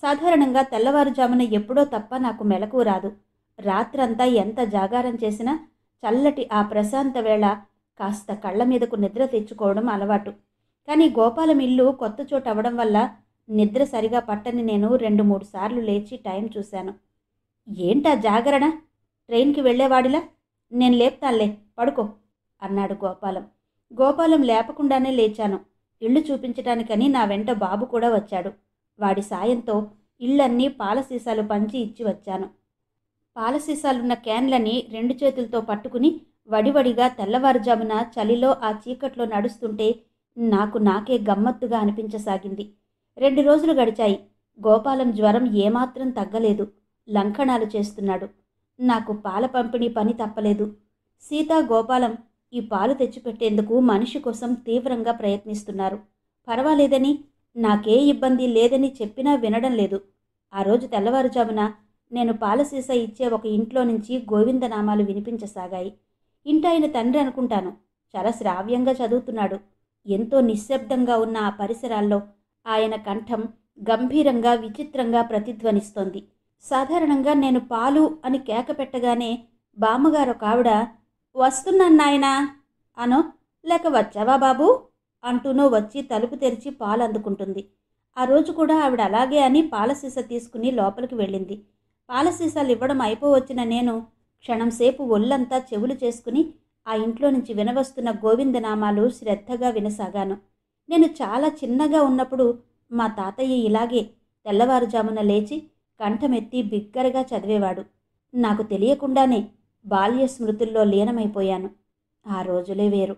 Speaker 1: సాధారణంగా తెల్లవారుజామున ఎప్పుడో తప్ప నాకు మెలకువ రాదు. రాత్రంతా ఎంత జాగారం చేసినా చల్లటి ఆ ప్రశాంత వేళ కాస్త కళ్ళ మీదకు నిద్ర తెచ్చుకోవడం అలవాటు. కానీ గోపాలం ఇల్లు కొత్త చోటు అవడం వల్ల నిద్ర సరిగా పట్టని నేను 2-3 సార్లు లేచి టైం చూశాను. ఏంటా జాగరణ? ట్రైన్కి వెళ్ళేవాడిలా? నేను లేపుతాన్లే, పడుకో అన్నాడు గోపాలం. గోపాలం లేపకుండానే లేచాను. ఇళ్ళు చూపించటానికని నా వెంట బాబు కూడా వచ్చాడు. వాడి సాయంతో ఇళ్ళన్నీ పాల సీసాలు పంచి ఇచ్చి వచ్చాను. పాల సీసాలున్న క్యాన్లని 2 చేతులతో పట్టుకుని వడివడిగా తెల్లవారుజామున చలిలో ఆ చీకట్లో నడుస్తుంటే నాకే గమ్మత్తుగా అనిపించసాగింది. 2 రోజులు గడిచాయి. గోపాలం జ్వరం ఏమాత్రం తగ్గలేదు. లంకణాలు చేస్తున్నాడు. నాకు పాల పంపిణీ పని తప్పలేదు. సీత, గోపాలం ఈ పాలు తెచ్చిపెట్టేందుకు మనిషి కోసం తీవ్రంగా ప్రయత్నిస్తున్నారు. పర్వాలేదని, నాకే ఇబ్బంది లేదని చెప్పినా వినడం లేదు. ఆ రోజు తెల్లవారుజామున నేను పాల సీసా ఇచ్చే ఒక ఇంట్లో నుంచి గోవిందనామాలు వినిపించసాగాయి. ఇంటాయన తండ్రి అనుకుంటాను. చాలా శ్రావ్యంగా చదువుతున్నాడు. ఎంతో నిశ్శబ్దంగా ఉన్న ఆ పరిసరాల్లో ఆయన కంఠం గంభీరంగా విచిత్రంగా ప్రతిధ్వనిస్తోంది. సాధారణంగా నేను పాలు అని కేక పెట్టగానే బామ్మగారు ఒక ఆవిడ వస్తున్నాను నాయనా అనో, లేక వచ్చావా బాబూ అంటూనో వచ్చి తలుపు తెరిచి పాలు అందుకుంటుంది. ఆ రోజు కూడా ఆవిడ అలాగే అని పాల సీసా తీసుకుని లోపలికి వెళ్ళింది. పాల సీసాలు ఇవ్వడం అయిపోవచ్చిన నేను క్షణంసేపు ఒళ్ళంతా చెవులు చేసుకుని ఆ ఇంట్లో నుంచి వినవస్తున్న గోవిందనామాలు శ్రద్ధగా వినసాగాను. నేను చాలా చిన్నగా ఉన్నప్పుడు మా తాతయ్య ఇలాగే తెల్లవారుజామున లేచి కంఠమెత్తి బిగ్గరగా చదివేవాడు. నాకు తెలియకుండానే బాల్య స్మృతుల్లో లీనమైపోయాను. ఆ రోజులే వేరు.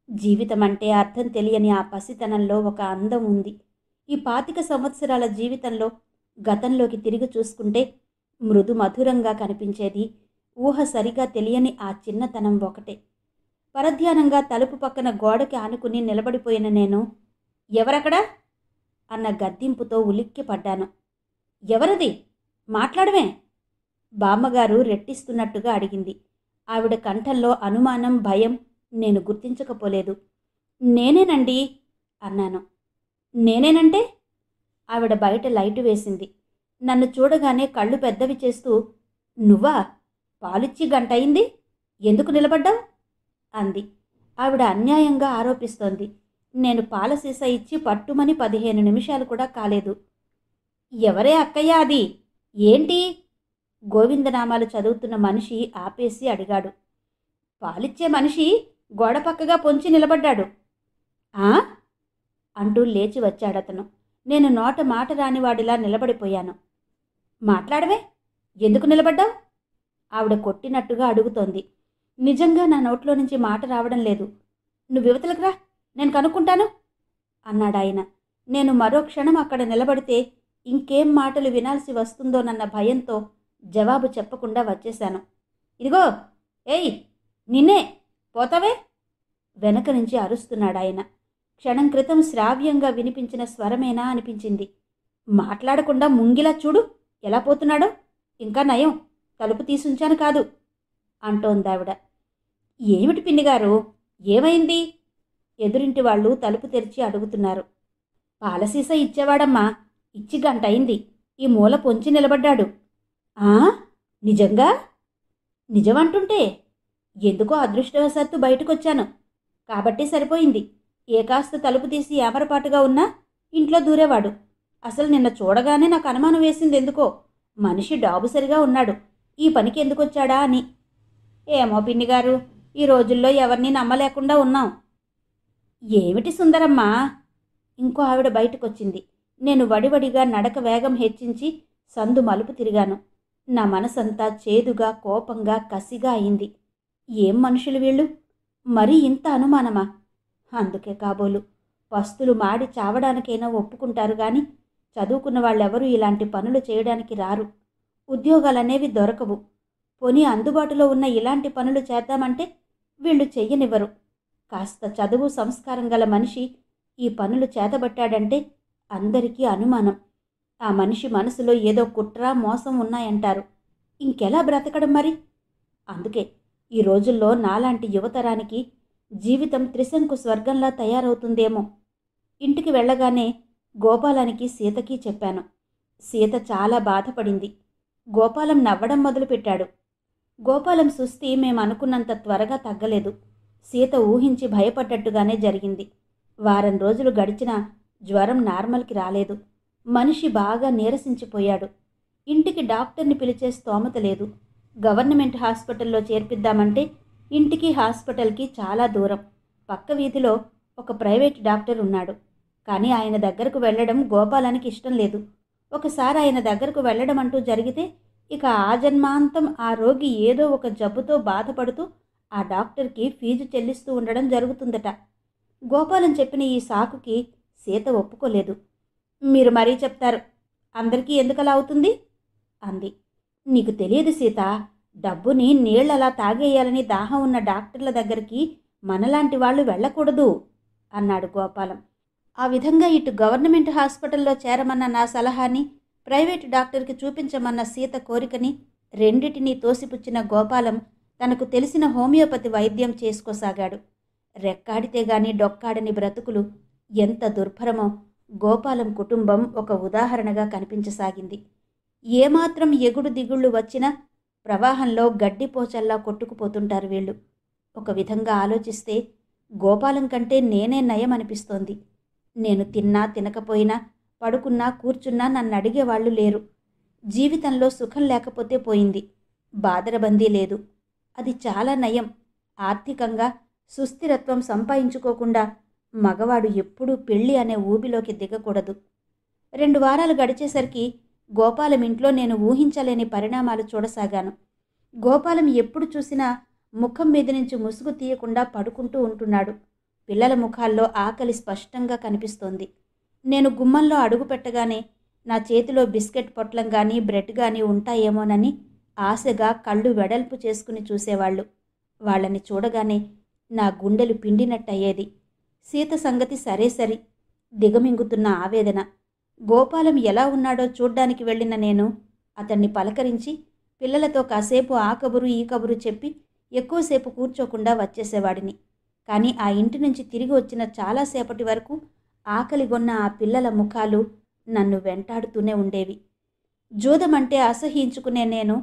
Speaker 1: జీవితం అంటే అర్థం తెలియని ఆ పసితనంలో ఒక అందం ఉంది. ఈ 25 సంవత్సరాల జీవితంలో గతంలోకి తిరిగి చూసుకుంటే మృదు మధురంగా కనిపించేది ఊహ సరిగా తెలియని ఆ చిన్నతనం ఒకటే. పరధ్యానంగా తలుపు పక్కన గోడకి ఆనుకుని నిలబడిపోయిన నేను, ఎవరక్కడా అన్న గద్దింపుతో ఉలిక్కిపడ్డాను. ఎవరది? మాట్లాడమే బామ్మగారు రెట్టిస్తున్నట్టుగా అడిగింది. ఆవిడ కంఠంలో అనుమానం, భయం నేను గుర్తించకపోలేదు. నేనేనండి అన్నాను. నేనేనంటే? ఆవిడ బయట లైటు వేసింది. నన్ను చూడగానే కళ్ళు పెద్దవి చేస్తూ, నువ్వా? పాలిచ్చి గంటయింది, ఎందుకు నిలబడ్డావు అంది. ఆవిడ అన్యాయంగా ఆరోపిస్తోంది. నేను పాల సీసా ఇచ్చి పట్టుమని 15 నిమిషాలు కూడా కాలేదు. ఎవరే అక్కయ్య అది? ఏంటి? గోవిందనామాలు చదువుతున్న మనిషి ఆపేసి అడిగాడు. పాలిచ్చే మనిషి గోడ పక్కగా పొంచి నిలబడ్డాడు. ఆ అంటూ లేచి వచ్చాడతను. నేను నోట మాట రానివాడిలా నిలబడిపోయాను. మాట్లాడవే, ఎందుకు నిలబడ్డావు? ఆవిడ కొట్టినట్టుగా అడుగుతోంది. నిజంగా నా నోట్లో నుంచి మాట రావడం లేదు. నువ్వు యువతలకు రా, నేను కనుక్కుంటాను అన్నాడాయన. నేను మరో క్షణం అక్కడ నిలబడితే ఇంకేం మాటలు వినాల్సి వస్తుందోనన్న భయంతో జవాబు చెప్పకుండా వచ్చేశాను. ఇదిగో, ఏయ్ నిన్నే, పోతావే వెనక నుంచి అరుస్తున్నాడాయన. క్షణం క్రితం శ్రావ్యంగా వినిపించిన స్వరమేనా అనిపించింది. మాట్లాడకుండా ముంగిలా చూడు ఎలా పోతున్నాడో. ఇంకా నయం, తలుపు తీసుంచాను కాదు అంటోందావిడ. ఏమిటి పిన్నిగారు, ఏమైంది? ఎదురింటి వాళ్ళు తలుపు తెరిచి అడుగుతున్నారు. పాలసీస ఇచ్చేవాడమ్మా, ఇచ్చి గంటయింది, ఈ మూల పొంచి నిలబడ్డాడు. ఆ నిజంగా? నిజమంటుంటే ఎందుకో అదృష్టవశాత్తు బయటకొచ్చాను కాబట్టి సరిపోయింది. ఏ కాస్త తలుపు తీసి ఏమరపాటుగా ఉన్నా ఇంట్లో దూరేవాడు. అసలు నిన్న చూడగానే నాకు అనుమానం వేసింది ఎందుకో. మనిషి డాబు సరిగా ఉన్నాడు, ఈ పనికి ఎందుకొచ్చాడా అని. ఏమో పిన్నిగారు, ఈ రోజుల్లో ఎవరిని నమ్మలేకుండా ఉన్నాం. ఏమిటి సుందరమ్మా? ఇంకో ఆవిడ బయటకొచ్చింది. నేను వడివడిగా నడక వేగం హెచ్చించి సందు మలుపు తిరిగాను. నా మనసంతా చేదుగా, కోపంగా, కసిగా అయింది. ఏం మనుషులు వీళ్ళు? మరీ ఇంత అనుమానమా? అందుకే కాబోలు పస్తులు మాడి చావడానికైనా ఒప్పుకుంటారు గాని చదువుకున్న వాళ్ళెవరూ ఇలాంటి పనులు చేయడానికి రారు. ఉద్యోగాలనేవి దొరకవు. పోనీ అందుబాటులో ఉన్న ఇలాంటి పనులు చేద్దామంటే వీళ్ళు చెయ్యనివ్వరు. కాస్త చదువు, సంస్కారం గల మనిషి ఈ పనులు చేతబట్టాడంటే అందరికీ అనుమానం. ఆ మనిషి మనసులో ఏదో కుట్ర, మోసం ఉన్నాయంటారు. ఇంకెలా బ్రతకడం మరి? అందుకే ఈ రోజుల్లో నాలాంటి యువతరానికి జీవితం త్రిశంకు స్వర్గంలా తయారవుతుందేమో. ఇంటికి వెళ్ళగానే గోపాలానికి, సీతకి చెప్పాను. సీత చాలా బాధపడింది. గోపాలం నవ్వడం మొదలుపెట్టాడు. గోపాలం సుస్థి మేమనుకున్నంత త్వరగా తగ్గలేదు. సీత ఊహించి భయపడ్డట్టుగానే జరిగింది. వారం రోజులు గడిచినా జ్వరం నార్మల్కి రాలేదు. మనిషి బాగా నీరసించిపోయాడు. ఇంటికి డాక్టర్ని పిలిచే స్తోమత లేదు. గవర్నమెంట్ హాస్పిటల్లో చేర్పిద్దామంటే ఇంటికి హాస్పిటల్కి చాలా దూరం. పక్క వీధిలో ఒక ప్రైవేట్ డాక్టర్ ఉన్నాడు. కానీ ఆయన దగ్గరకు వెళ్ళడం గోపాలానికి ఇష్టం లేదు. ఒకసారి ఆయన దగ్గరకు వెళ్ళడం అంటూ జరిగితే ఇక ఆజన్మాంతం ఆ రోగి ఏదో ఒక జబ్బుతో బాధపడుతూ ఆ డాక్టర్కి ఫీజు చెల్లిస్తూ ఉండడం జరుగుతుందట. గోపాలం చెప్పిన ఈ సాకుకి సీత ఒప్పుకోలేదు. మీరు మరీ చెప్తారు, అందరికీ ఎందుకలా అవుతుంది అంది. నీకు తెలియదు సీత, డబ్బుని నీళ్ళలా తాగేయాలని దాహం ఉన్న డాక్టర్ల దగ్గరికి మనలాంటి వాళ్ళు వెళ్ళకూడదు అన్నాడు గోపాలం. ఆ విధంగా ఇటు గవర్నమెంట్ హాస్పిటల్లో చేరమన్న నా సలహాని, ప్రైవేటు డాక్టర్కి చూపించమన్న సీత కోరికని రెండిటినీ తోసిపుచ్చిన గోపాలం తనకు తెలిసిన హోమియోపతి వైద్యం చేసుకోసాగాడు. రెక్కాడితే గాని డొక్కాడని బ్రతుకులు ఎంత దుర్భరమో గోపాలం కుటుంబం ఒక ఉదాహరణగా కనిపించసాగింది. ఏమాత్రం ఎగుడు దిగుళ్ళు వచ్చినా ప్రవాహంలో గడ్డిపోచల్లా కొట్టుకుపోతుంటారు వీళ్ళు. ఒక విధంగా ఆలోచిస్తే గోపాలం కంటే నేనే నయం అనిపిస్తోంది. నేను తిన్నా తినకపోయినా, పడుకున్నా కూర్చున్నా నన్ను అడిగేవాళ్లు లేరు. జీవితంలో సుఖం లేకపోతే పోయింది, బాదరబందీ లేదు. అది చాలా నయం. ఆర్థికంగా సుస్థిరత్వం సంపాదించుకోకుండా మగవాడు ఎప్పుడూ పెళ్ళి అనే ఊబిలోకి దిగకూడదు. 2 వారాలు గడిచేసరికి గోపాలం ఇంట్లో నేను ఊహించలేని పరిణామాలు చూడసాగాను. గోపాలం ఎప్పుడు చూసినా ముఖం మీద నుంచి ముసుగు తీయకుండా పడుకుంటూ ఉంటున్నాడు. పిల్లల ముఖాల్లో ఆకలి స్పష్టంగా కనిపిస్తోంది. నేను గుమ్మంలో అడుగు పెట్టగానే నా చేతిలో బిస్కెట్ పొట్లం కానీ బ్రెడ్ కానీ ఉంటాయేమోనని ఆశగా కళ్ళు వెడల్పు చేసుకుని చూసేవాళ్ళు. వాళ్ళని చూడగానే నా గుండెలు పిండినట్టయ్యేది. సీత సంగతి సరే సరి, దిగమింగుతున్న ఆవేదన. గోపాలం ఎలా ఉన్నాడో చూడ్డానికి వెళ్ళిన నేను అతన్ని పలకరించి పిల్లలతో కాసేపు ఆ కబురు ఈ కబురు చెప్పి ఎక్కువసేపు కూర్చోకుండా వచ్చేసేవాడిని. కానీ ఆ ఇంటి నుంచి తిరిగి వచ్చిన చాలాసేపటి వరకు ఆకలిగొన్న ఆ పిల్లల ముఖాలు నన్ను వెంటాడుతూనే ఉండేవి. జూదమంటే అసహ్యించుకునే నేను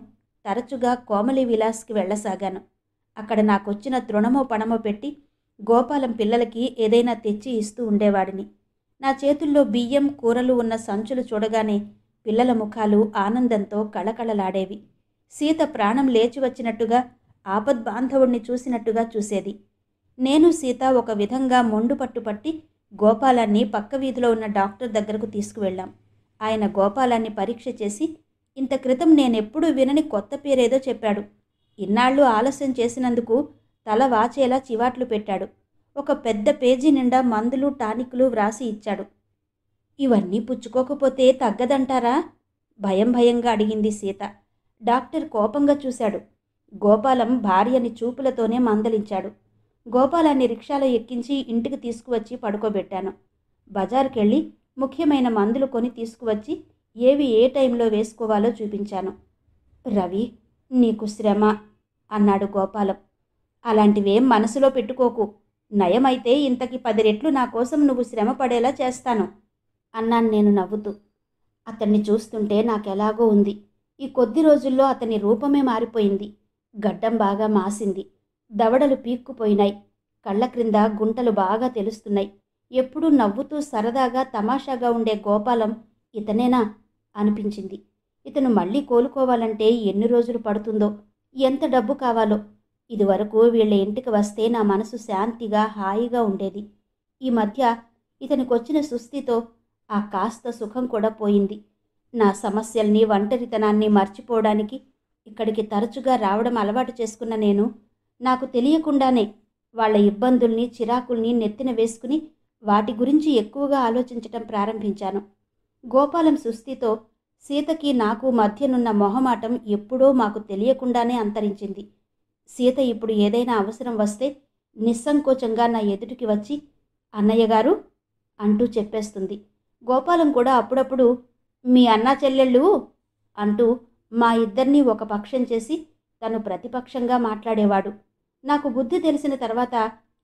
Speaker 1: తరచుగా కోమలి విలాస్కి వెళ్ళసాగాను. అక్కడ నాకొచ్చిన తృణమో పణమో పెట్టి గోపాలం పిల్లలకి ఏదైనా తెచ్చి ఇస్తూ ఉండేవాడిని. నా చేతుల్లో బియ్యం కూరలు ఉన్న సంచులు చూడగానే పిల్లల ముఖాలు ఆనందంతో కళకళలాడేవి. సీత ప్రాణం లేచి వచ్చినట్టుగా, ఆపద్బాంధవుణ్ణి చూసినట్టుగా చూసేది. నేను సీత ఒక విధంగా మొండు పట్టుపట్టి గోపాలాన్ని పక్క వీధిలో ఉన్న డాక్టర్ దగ్గరకు తీసుకువెళ్ళాం. ఆయన గోపాలాన్ని పరీక్ష చేసి ఇంత క్రితం నేనెప్పుడూ వినని కొత్త పేరేదో చెప్పాడు. ఇన్నాళ్ళు ఆలస్యం చేసినందుకు తల వాచేలా చివాట్లు పెట్టాడు. ఒక పెద్ద పేజీ నిండా మందులు టానిక్లు వ్రాసి ఇచ్చాడు. ఇవన్నీ పుచ్చుకోకపోతే తగ్గదంటారా? భయంగా అడిగింది సీత. డాక్టర్ కోపంగా చూశాడు. గోపాలం భార్యని చూపులతోనే మందలించాడు. గోపాలాన్ని రిక్షాలో ఎక్కించి ఇంటికి తీసుకువచ్చి పడుకోబెట్టాను. బజారుకెళ్ళి ముఖ్యమైన మందులు కొని తీసుకువచ్చి ఏవి ఏ టైంలో వేసుకోవాలో చూపించాను. రవి, నీకు శ్రమ అన్నాడు గోపాలం. అలాంటివేం మనసులో పెట్టుకోకు. నయమైతే ఇంతకి 10 రెట్లు నా కోసం నువ్వు శ్రమ పడేలా చేస్తాను అన్నాను నేను నవ్వుతూ. అతన్ని చూస్తుంటే నాకెలాగో ఉంది. ఈ కొద్ది రోజుల్లో అతని రూపమే మారిపోయింది. గడ్డం బాగా మాసింది. దవడలు పీక్కుపోయినాయి. కళ్ళ క్రింద గుంటలు బాగా తెలుస్తున్నాయి. ఎప్పుడూ నవ్వుతూ సరదాగా తమాషాగా ఉండే గోపాలం ఇతనేనా అనిపించింది. ఇతను మళ్ళీ కోలుకోవాలంటే ఎన్ని రోజులు పడుతుందో, ఎంత డబ్బు కావాలో. ఇదివరకు వీళ్ళ ఇంటికి వస్తే నా మనసు శాంతిగా హాయిగా ఉండేది. ఈ మధ్య ఇతనికొచ్చిన సుస్థితో ఆ కాస్త సుఖం కూడా పోయింది. నా సమస్యల్ని, ఒంటరితనాన్ని మర్చిపోవడానికి ఇక్కడికి తరచుగా రావడం అలవాటు చేసుకున్న నేను నాకు తెలియకుండానే వాళ్ళ ఇబ్బందుల్ని, చిరాకుల్ని నెత్తిన వేసుకుని వాటి గురించి ఎక్కువగా ఆలోచించటం ప్రారంభించాను. గోపాలం సుస్థితో సీతకి నాకు మధ్యనున్న మొహమాటం ఎప్పుడో మాకు తెలియకుండానే అంతరించింది. సీత ఇప్పుడు ఏదైనా అవసరం వస్తే నిస్సంకోచంగా నా ఎదుటికి వచ్చి అన్నయ్య గారు అంటూ చెప్పేస్తుంది. గోపాలం కూడా అప్పుడప్పుడు మీ అన్నా చెల్లెళ్ళు అంటూ మా ఇద్దరినీ ఒక పక్షం చేసి తను ప్రతిపక్షంగా మాట్లాడేవాడు. నాకు బుద్ధి తెలిసిన తర్వాత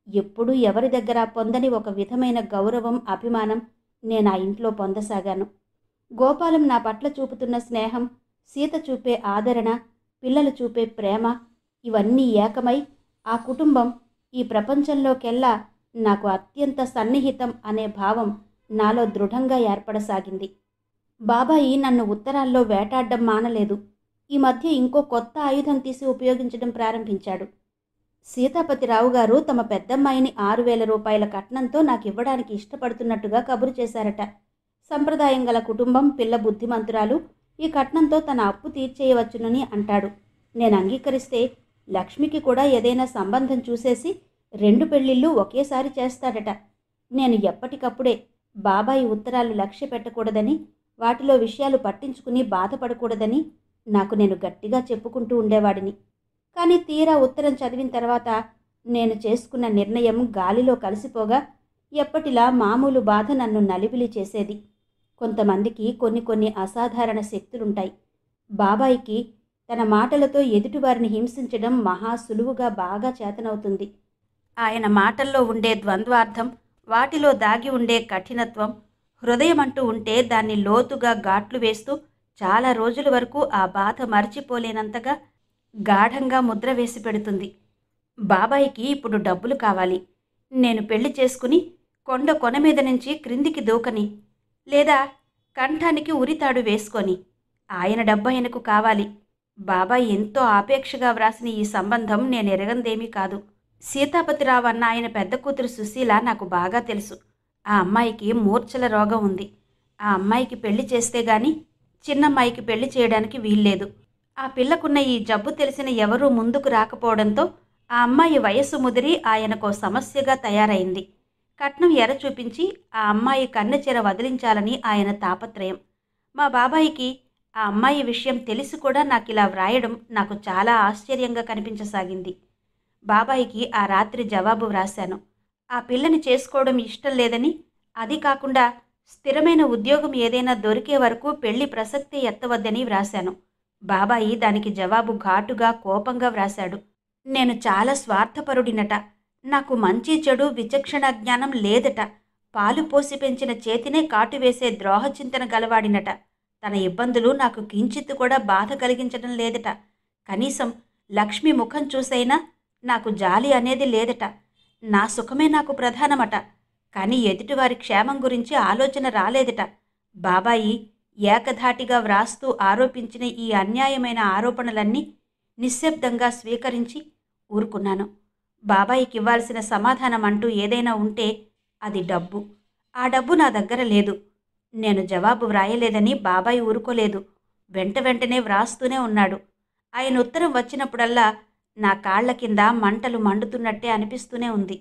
Speaker 1: ఎప్పుడూ ఎవరి దగ్గర పొందని ఒక విధమైన గౌరవం, అభిమానం నేను ఆ ఇంట్లో పొందసాగాను. గోపాలం నా పట్ల చూపుతున్న స్నేహం, సీత చూపే ఆదరణ, పిల్లలు చూపే ప్రేమ ఇవన్నీ ఏకమై ఆ కుటుంబం ఈ ప్రపంచంలోకెల్లా నాకు అత్యంత సన్నిహితం అనే భావం నాలో దృఢంగా ఏర్పడసాగింది. బాబాయి నన్ను ఉత్తరాల్లో వేటాడడం మానలేదు. ఈ మధ్య ఇంకో కొత్త ఆయుధం తీసి ఉపయోగించడం ప్రారంభించాడు. సీతాపతిరావు గారు తమ పెద్దమ్మాయిని 6,000 రూపాయల కట్నంతో నాకివ్వడానికి ఇష్టపడుతున్నట్టుగా కబురు చేశారట. సంప్రదాయం గల కుటుంబం, పిల్ల బుద్ధిమంతురాలు, ఈ కట్నంతో తన అప్పు తీర్చేయవచ్చునని అంటాడు. నేను అంగీకరిస్తే లక్ష్మికి కూడా ఏదైనా సంబంధం చూసేసి 2 పెళ్ళిళ్ళు ఒకేసారి చేస్తాడట. నేను ఎప్పటికప్పుడే బాబాయి ఉత్తరాలు లక్ష్య పెట్టకూడదని, వాటిలో విషయాలు పట్టించుకుని బాధపడకూడదని నాకు నేను గట్టిగా చెప్పుకుంటూ ఉండేవాడిని. కానీ తీరా ఉత్తరం చదివిన తర్వాత నేను చేసుకున్న నిర్ణయం గాలిలో కలిసిపోగా ఎప్పటిలా మామూలు బాధ నన్ను నలిబిలి చేసేది. కొంతమందికి కొన్ని అసాధారణ శక్తులుంటాయి. బాబాయికి తన మాటలతో ఎదుటివారిని హింసించడం మహా సులువుగా బాగా చేతనవుతుంది. ఆయన మాటల్లో ఉండే ద్వంద్వార్థం, వాటిలో దాగి ఉండే కఠినత్వం, హృదయమంటూ ఉంటే దాన్ని లోతుగా ఘాట్లు వేస్తూ చాలా రోజుల వరకు ఆ బాధ మర్చిపోలేనంతగా గాఢంగా ముద్ర వేసి పెడుతుంది. బాబాయికి ఇప్పుడు డబ్బులు కావాలి. నేను పెళ్లి చేసుకుని కొండ కొన మీద నుంచి క్రిందికి దూకని, లేదా కంఠానికి ఉరితాడు వేసుకొని. ఆయన డబ్బు ఆయనకు కావాలి. బాబాయ్ ఎంతో ఆపేక్షగా వ్రాసిన ఈ సంబంధం నేనెరగందేమీ కాదు. సీతాపతిరావు అన్న ఆయన పెద్ద కూతురు సుశీల నాకు బాగా తెలుసు. ఆ అమ్మాయికి మూర్ఛల రోగం ఉంది. ఆ అమ్మాయికి పెళ్లి చేస్తే గాని చిన్నమ్మాయికి పెళ్లి చేయడానికి వీల్లేదు. ఆ పిల్లకున్న ఈ జబ్బు తెలిసిన ఎవరూ ముందుకు రాకపోవడంతో ఆ అమ్మాయి వయస్సు ముదిరి ఆయనకో సమస్యగా తయారైంది. కట్నం ఎర చూపించి ఆ అమ్మాయి కన్నెచెర వదిలించాలని ఆయన తాపత్రయం. మా బాబాయికి ఆ అమ్మాయి విషయం తెలిసి కూడా నాకిలా వ్రాయడం నాకు చాలా ఆశ్చర్యంగా కనిపించసాగింది. బాబాయికి ఆ రాత్రి జవాబు వ్రాశాను. ఆ పిల్లని చేసుకోవడం ఇష్టం లేదని, అది కాకుండా స్థిరమైన ఉద్యోగం ఏదైనా దొరికే వరకు పెళ్లి ప్రసక్తి ఎత్తవద్దని వ్రాశాను. బాబాయి దానికి జవాబు ఘాటుగా కోపంగా వ్రాశాడు. నేను చాలా స్వార్థపరుడినట. నాకు మంచి చెడు విచక్షణ జ్ఞానం లేదట. పాలు పోసి పెంచిన చేతినే కాటువేసే ద్రోహచింతన గలవాడినట. తన ఇబ్బందులు నాకు కించిత్తు కూడా బాధ కలిగించడం లేదట. కనీసం లక్ష్మి ముఖం చూసైనా నాకు జాలి అనేది లేదట. నా సుఖమే నాకు ప్రధానమట. కానీ ఎదుటివారి క్షేమం గురించి ఆలోచన రాలేదట. బాబాయి ఏకధాటిగా వ్రాస్తూ ఆరోపించిన ఈ అన్యాయమైన ఆరోపణలన్నీ నిశ్శబ్దంగా స్వీకరించి ఊరుకున్నాను. బాబాయికి ఇవ్వాల్సిన సమాధానం అంటూ ఏదైనా ఉంటే అది డబ్బు. ఆ డబ్బు నా దగ్గర లేదు. నేను జవాబు వ్రాయలేదని బాబాయి ఊరుకోలేదు. వెంటనే వ్రాస్తూనే ఉన్నాడు. ఆయన ఉత్తరం వచ్చినప్పుడల్లా నా కాళ్ల కింద మంటలు మండుతున్నట్టే అనిపిస్తూనే ఉంది.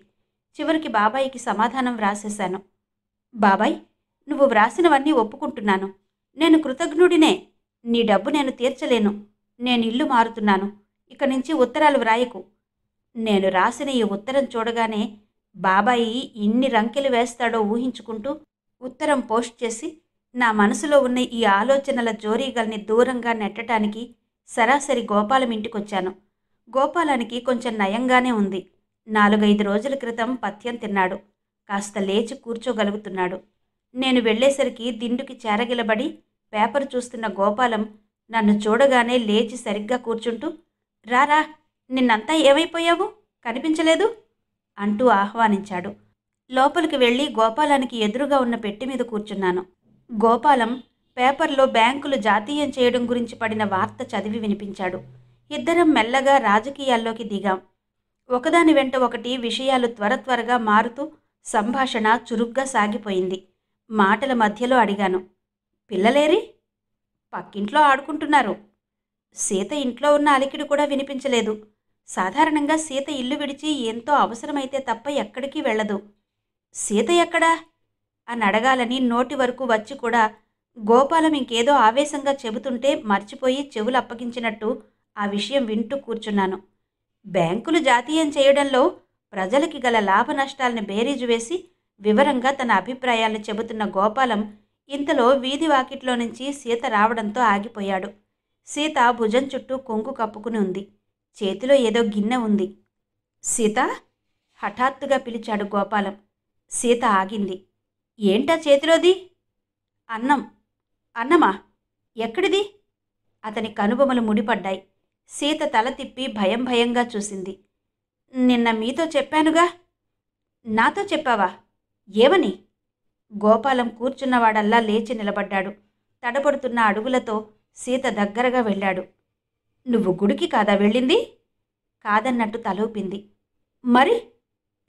Speaker 1: చివరికి బాబాయికి సమాధానం వ్రాసేశాను. బాబాయ్, నువ్వు వ్రాసినవన్నీ ఒప్పుకుంటున్నాను. నేను కృతజ్ఞుడినే. నీ డబ్బు నేను తీర్చలేను. నేను ఇల్లు మారుతున్నాను. ఇక నుంచి ఉత్తరాలు వ్రాయకు. నేను రాసిన ఈ ఉత్తరం చూడగానే బాబాయి ఇన్ని రంకెలు వేస్తాడో ఊహించుకుంటూ ఉత్తరం పోస్ట్ చేసి నా మనసులో ఉన్న ఈ ఆలోచనల జోరీగల్ని దూరంగా నెట్టడానికి సరాసరి గోపాలం ఇంటికొచ్చాను. గోపాలానికి కొంచెం నయంగానే ఉంది. 4-5 రోజుల క్రితం పథ్యం తిన్నాడు. కాస్త లేచి కూర్చోగలుగుతున్నాడు. నేను వెళ్ళేసరికి దిండుకి చేరగిలబడి పేపర్ చూస్తున్న గోపాలం నన్ను చూడగానే లేచి సరిగ్గా కూర్చుంటూ, రారా, నిన్నంతా ఏమైపోయావు, కనిపించలేదు అంటూ ఆహ్వానించాడు. లోపలికి వెళ్ళి గోపాలానికి ఎదురుగా ఉన్న పెట్టి మీద కూర్చున్నాను. గోపాలం పేపర్లో బ్యాంకులు జాతీయం చేయడం గురించి పడిన వార్త చదివి వినిపించాడు. ఇద్దరం మెల్లగా రాజకీయాల్లోకి దిగాం. ఒకదాని వెంట ఒకటి విషయాలు త్వరగా మారుతూ సంభాషణ చురుగ్గా సాగిపోయింది. మాటల మధ్యలో అడిగాను, పిల్లలేరి? పక్కింట్లో ఆడుకుంటున్నారు. సీత ఇంట్లో ఉన్న అలికిడి కూడా వినిపించలేదు. సాధారణంగా సీత ఇల్లు విడిచి ఎంతో అవసరమైతే తప్ప ఎక్కడికి వెళ్ళదు. సీత ఎక్కడా అని అడగాలని నోటి వరకు వచ్చి కూడా గోపాలం ఇంకేదో ఆవేశంగా చెబుతుంటే మర్చిపోయి చెవులు అప్పగించినట్టు ఆ విషయం వింటూ కూర్చున్నాను. బ్యాంకులు జాతీయం చేయడంలో ప్రజలకి గల లాభ నష్టాలను బేరీజు వేసి వివరంగా తన అభిప్రాయాలను చెబుతున్న గోపాలం ఇంతలో వీధి వాకిట్లో నుంచి సీత రావడంతో ఆగిపోయాడు. సీత భుజం చుట్టూ కొంగు కప్పుకుని ఉంది. చేతిలో ఏదో గిన్నె ఉంది. సీత, హఠాత్తుగా పిలిచాడు గోపాలం. సీత ఆగింది. ఏంటా చేతిలోది? అన్నం. అన్నమా? ఎక్కడిది? అతని కనుబొమలు ముడిపడ్డాయి. సీత తల తిప్పి భయంగా చూసింది. నిన్న మీతో చెప్పానుగా. నాతో చెప్పావా? ఏమని? గోపాలం కూర్చున్నవాడల్లా లేచి నిలబడ్డాడు. తడబడుతున్న అడుగులతో సీత దగ్గరగా వెళ్ళాడు. నువ్వు గుడికి కాదా వెళ్ళింది? కాదన్నట్టు తలూపింది. మరి?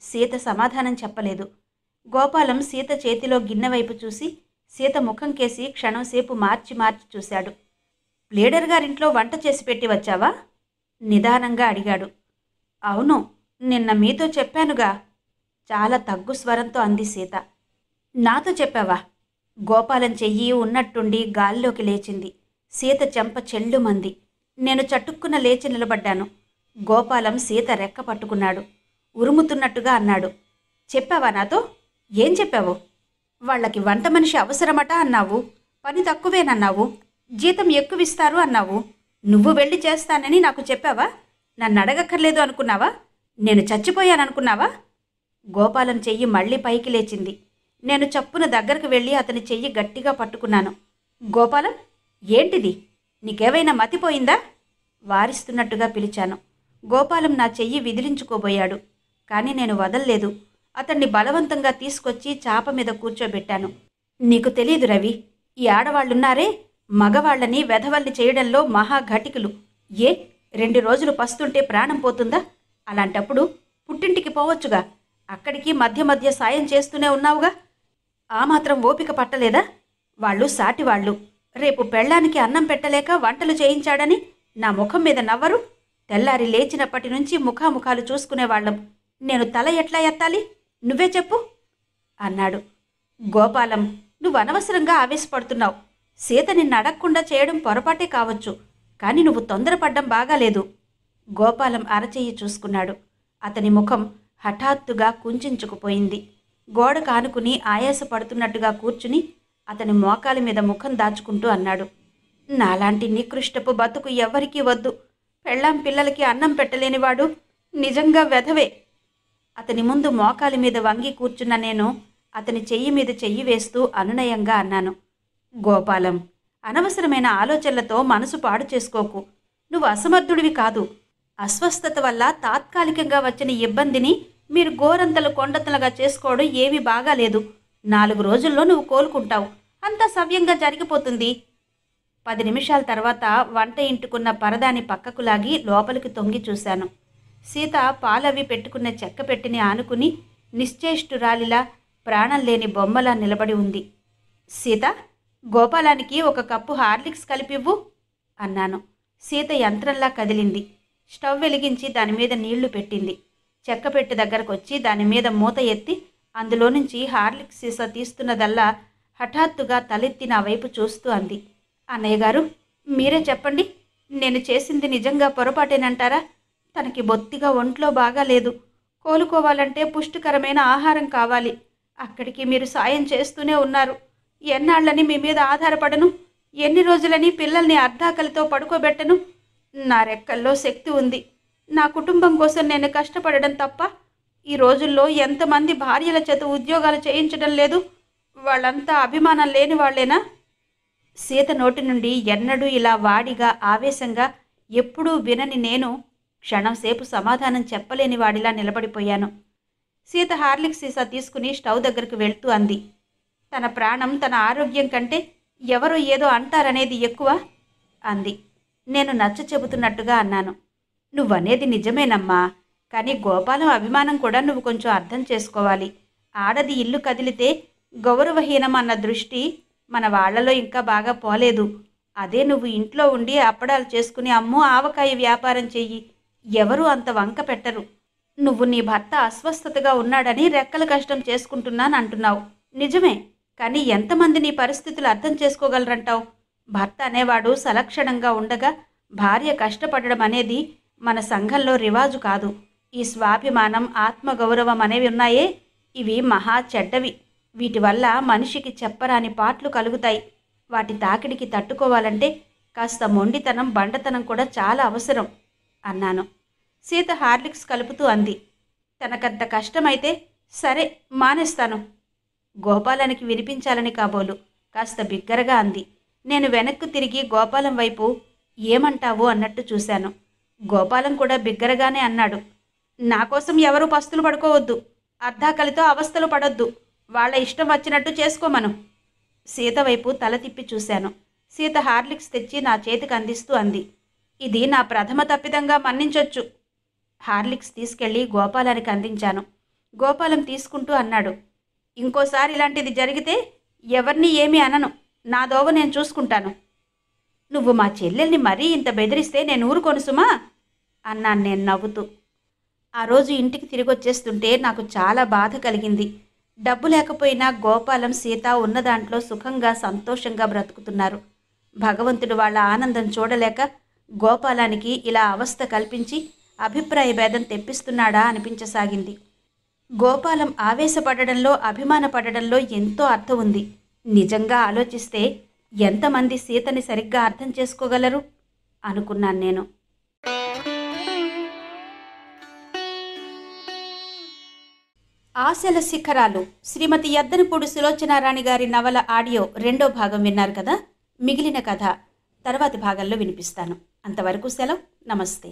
Speaker 1: సీత సమాధానం చెప్పలేదు. గోపాలం సీత చేతిలో గిన్నె వైపు చూసి సీత ముఖం కేసి క్షణంసేపు మార్చి చూశాడు. ప్లేడర్ గారింట్లో వంట చేసి పెట్టి వచ్చావా? నిదానంగా అడిగాడు. అవును, నిన్న మీతో చెప్పానుగా. చాలా తగ్గు స్వరంతో అంది సీత. నాతో చెప్పావా? గోపాలం చెయ్యి ఉన్నట్టుండి గాల్లోకి లేచింది. సీత చెంప చెల్లుమంది. నేను చటుక్కున లేచి నిలబడ్డాను. గోపాలం సీత రెక్క పట్టుకున్నాడు. ఉరుముతున్నట్టుగా అన్నాడు. చెప్పావా నాతో? ఏం చెప్పావు? వాళ్ళకి వంట మనిషి అవసరమట అన్నావు. పని తక్కువేనన్నావు. జీతం ఎక్కువిస్తారు అన్నావు. నువ్వు వెళ్ళి చేస్తానని నాకు చెప్పావా? నన్ను అడగక్కర్లేదు అనుకున్నావా? నేను చచ్చిపోయాననుకున్నావా? గోపాలం చెయ్యి మళ్ళీ పైకి లేచింది. నేను చప్పున దగ్గరకు వెళ్ళి అతని చెయ్యి గట్టిగా పట్టుకున్నాను. గోపాలం, ఏంటిది? నీకేవైనా మతిపోయిందా? వారిస్తున్నట్టుగా పిలిచాను. గోపాలం నా చెయ్యి విదిలించుకోబోయాడు. కానీ నేను వదల్లేదు. అతన్ని బలవంతంగా తీసుకొచ్చి చాప మీద కూర్చోబెట్టాను. నీకు తెలీదు రవి, ఈ ఆడవాళ్లున్నారే, మగవాళ్లని వెధవల్ని చేయడంలో మహాఘటికులు. ఏ 2 రోజులు పస్తుంటే ప్రాణం పోతుందా? అలాంటప్పుడు పుట్టింటికి పోవచ్చుగా. అక్కడికి మధ్య మధ్య సాయం చేస్తూనే ఉన్నావుగా. ఆ మాత్రం ఓపిక పట్టలేదా? వాళ్ళు సాటివాళ్ళు. రేపు పెళ్ళానికి అన్నం పెట్టలేక వంటలు చేయించాడని నా ముఖం మీద నవ్వరు? తెల్లారి లేచినప్పటి నుంచి ముఖాముఖాలు చూసుకునేవాళ్లం. నేను తల ఎట్లా ఎత్తాలి? నువ్వే చెప్పు అన్నాడు. గోపాలం, నువ్వు అనవసరంగా ఆవేశపడుతున్నావు. సీత నిన్ను అడగకుండా చేయడం పొరపాటే కావచ్చు, కానీ నువ్వు తొందరపడ్డం బాగాలేదు. గోపాలం అరచెయ్యి చూసుకున్నాడు. అతని ముఖం హఠాత్తుగా కుంచుకుపోయింది. గోడ కానుకుని ఆయాసపడుతున్నట్టుగా కూర్చుని అతని మోకాలి మీద ముఖం దాచుకుంటూ అన్నాడు, నాలాంటి నికృష్టపు బతుకు ఎవ్వరికీ వద్దు. పెళ్ళాం పిల్లలకి అన్నం పెట్టలేనివాడు నిజంగా వెధవే. అతని ముందు మోకాలి మీద వంగి కూర్చున్న నేను అతని చెయ్యి మీద చెయ్యి వేస్తూ అనునయంగా అన్నాను, గోపాలం, అనవసరమైన ఆలోచనలతో మనసు పాడు చేసుకోకు. నువ్వు అసమర్థుడివి కాదు. అస్వస్థత వల్ల తాత్కాలికంగా వచ్చిన ఇబ్బందిని మీరు గోరంతలు కొండంతలుగా చేసుకోవడం ఏమీ బాగాలేదు. 4 రోజుల్లో నువ్వు కోలుకుంటావు. అంతా సవ్యంగా జరిగిపోతుంది. 10 నిమిషాల తర్వాత వంట ఇంటుకున్న పరదాని పక్కకు లాగి లోపలికి తొంగి చూశాను. సీత పాలవి పెట్టుకున్న చెక్క పెట్టిని ఆనుకుని నిశ్చేష్టురాలిలా ప్రాణం లేని బొమ్మలా నిలబడి ఉంది. సీత, గోపాలానికి 1 కప్పు హార్లిక్స్ కలిపివ్వు అన్నాను. సీత యంత్రంలా కదిలింది. స్టవ్ వెలిగించి దానిమీద నీళ్లు పెట్టింది. చెక్కపెట్టి దగ్గరకొచ్చి దానిమీద మూత ఎత్తి అందులో నుంచి హార్లిక్స్ సీసా తీస్తున్నదల్లా హఠాత్తుగా తలెత్తి నా వైపు చూస్తూ అంది, అన్నయ్య గారు, మీరే చెప్పండి. నేను చేసింది నిజంగా పొరపాటేనంటారా? తనకి బొత్తిగా ఒంట్లో బాగాలేదు. కోలుకోవాలంటే పుష్టికరమైన ఆహారం కావాలి. అక్కడికి మీరు సాయం చేస్తూనే ఉన్నారు. ఎన్నాళ్ళని మీ మీద ఆధారపడను? ఎన్ని రోజులని పిల్లల్ని అర్ధాకలితో పడుకోబెట్టను? నా రెక్కల్లో శక్తి ఉంది. నా కుటుంబం కోసం నేను కష్టపడడం తప్ప ఈ రోజుల్లో ఎంతమంది భార్యల చేత ఉద్యోగాలు చేయించడం లేదు? వాళ్ళంతా అభిమానం లేని వాళ్లేనా? సీత నోటి నుండి ఎన్నడూ ఇలా వాడిగా ఆవేశంగా ఎప్పుడూ వినని నేను క్షణంసేపు సమాధానం చెప్పలేని వాడిలా నిలబడిపోయాను. సీత హార్లిక్స్ సీసా తీసుకుని స్టవ్ దగ్గరకు వెళ్తూ అంది, తన ప్రాణం తన ఆరోగ్యం కంటే ఎవరో ఏదో అంటారనేది ఎక్కువ అంది. నేను నచ్చ చెబుతున్నట్టుగా అన్నాను, నువ్వనేది నిజమేనమ్మా, కానీ గోపాలం అభిమానం కూడా నువ్వు కొంచెం అర్థం చేసుకోవాలి. ఆడది ఇల్లు కదిలితే గౌరవహీనం అన్న దృష్టి మన వాళ్లలో ఇంకా బాగా పోలేదు. అదే నువ్వు ఇంట్లో ఉండి అప్పడాలు చేసుకుని అమ్మో ఆవకాయ వ్యాపారం చెయ్యి, ఎవరూ అంత వంక పెట్టరు. నువ్వు నీ భర్త అస్వస్థతగా ఉన్నాడని రెక్కల కష్టం చేసుకుంటున్నానంటున్నావు, నిజమే. కానీ ఎంతమంది నీ పరిస్థితులు అర్థం చేసుకోగలరంటావు? భర్త అనేవాడు సలక్షణంగా ఉండగా భార్య కష్టపడడం అనేది మన సంఘంలో రివాజు కాదు. ఈ స్వాభిమానం, ఆత్మగౌరవం అనేవి ఉన్నాయే, ఇవి మహా చెడ్డవి. వీటి వల్ల మనిషికి చెప్పరాని పాట్లు కలుగుతాయి. వాటి తాకిడికి తట్టుకోవాలంటే కాస్త మొండితనం, బండతనం కూడా చాలా అవసరం అన్నాను. సీత హార్లిక్స్ కలుపుతూ అంది, తనకంత కష్టమైతే సరే మానేస్తాను. గోపాలానికి వినిపించాలని కాబోలు కాస్త బిగ్గరగా అంది. నేను వెనక్కు తిరిగి గోపాలం వైపు ఏమంటావు అన్నట్టు చూశాను. గోపాలం కూడా బిగ్గరగానే అన్నాడు, నా కోసం ఎవరూ పస్తులు పడుకోవద్దు. అర్ధాకలితో అవస్థలు పడొద్దు. వాళ్ళ ఇష్టం వచ్చినట్టు చేసుకోమను. సీత వైపు తల తిప్పి చూశాను. సీత హార్లిక్స్ తెచ్చి నా చేతికి అందిస్తూ అంది, ఇది నా ప్రథమ తప్పిదంగా మన్నించొచ్చు. హార్లిక్స్ తీసుకెళ్లి గోపాలానికి అందించాను. గోపాలం తీసుకుంటూ అన్నాడు, ఇంకోసారి ఇలాంటిది జరిగితే ఎవరిని ఏమీ అనను. నా దోవ నేను చూసుకుంటాను. నువ్వు మా చెల్లెల్ని మరీ ఇంత బెదిరిస్తే నేను ఊరుకోను సుమా అన్నాను నేను నవ్వుతూ. ఆ రోజు ఇంటికి తిరిగొచ్చేస్తుంటే నాకు చాలా బాధ కలిగింది. డబ్బు లేకపోయినా గోపాలం, సీత ఉన్న దాంట్లో సుఖంగా సంతోషంగా బ్రతుకుతున్నారు. భగవంతుడు వాళ్ళ ఆనందం చూడలేక గోపాలానికి ఇలా అవస్థ కల్పించి అభిప్రాయ భేదం తెప్పిస్తున్నాడా అనిపించసాగింది. గోపాలం ఆవేశపడడంలో, అభిమానపడడంలో ఎంతో అర్థం ఉంది. నిజంగా ఆలోచిస్తే ఎంతమంది సీతని సరిగ్గా అర్థం చేసుకోగలరు అనుకున్నాను నేను. ఆశల శిఖరాలు శ్రీమతి యద్దనపూడి సులోచనారాణి గారి నవల ఆడియో 2వ భాగం విన్నారు కదా. మిగిలిన కథ తర్వాతి భాగంలో వినిపిస్తాను. అంతవరకు సెలవు. నమస్తే.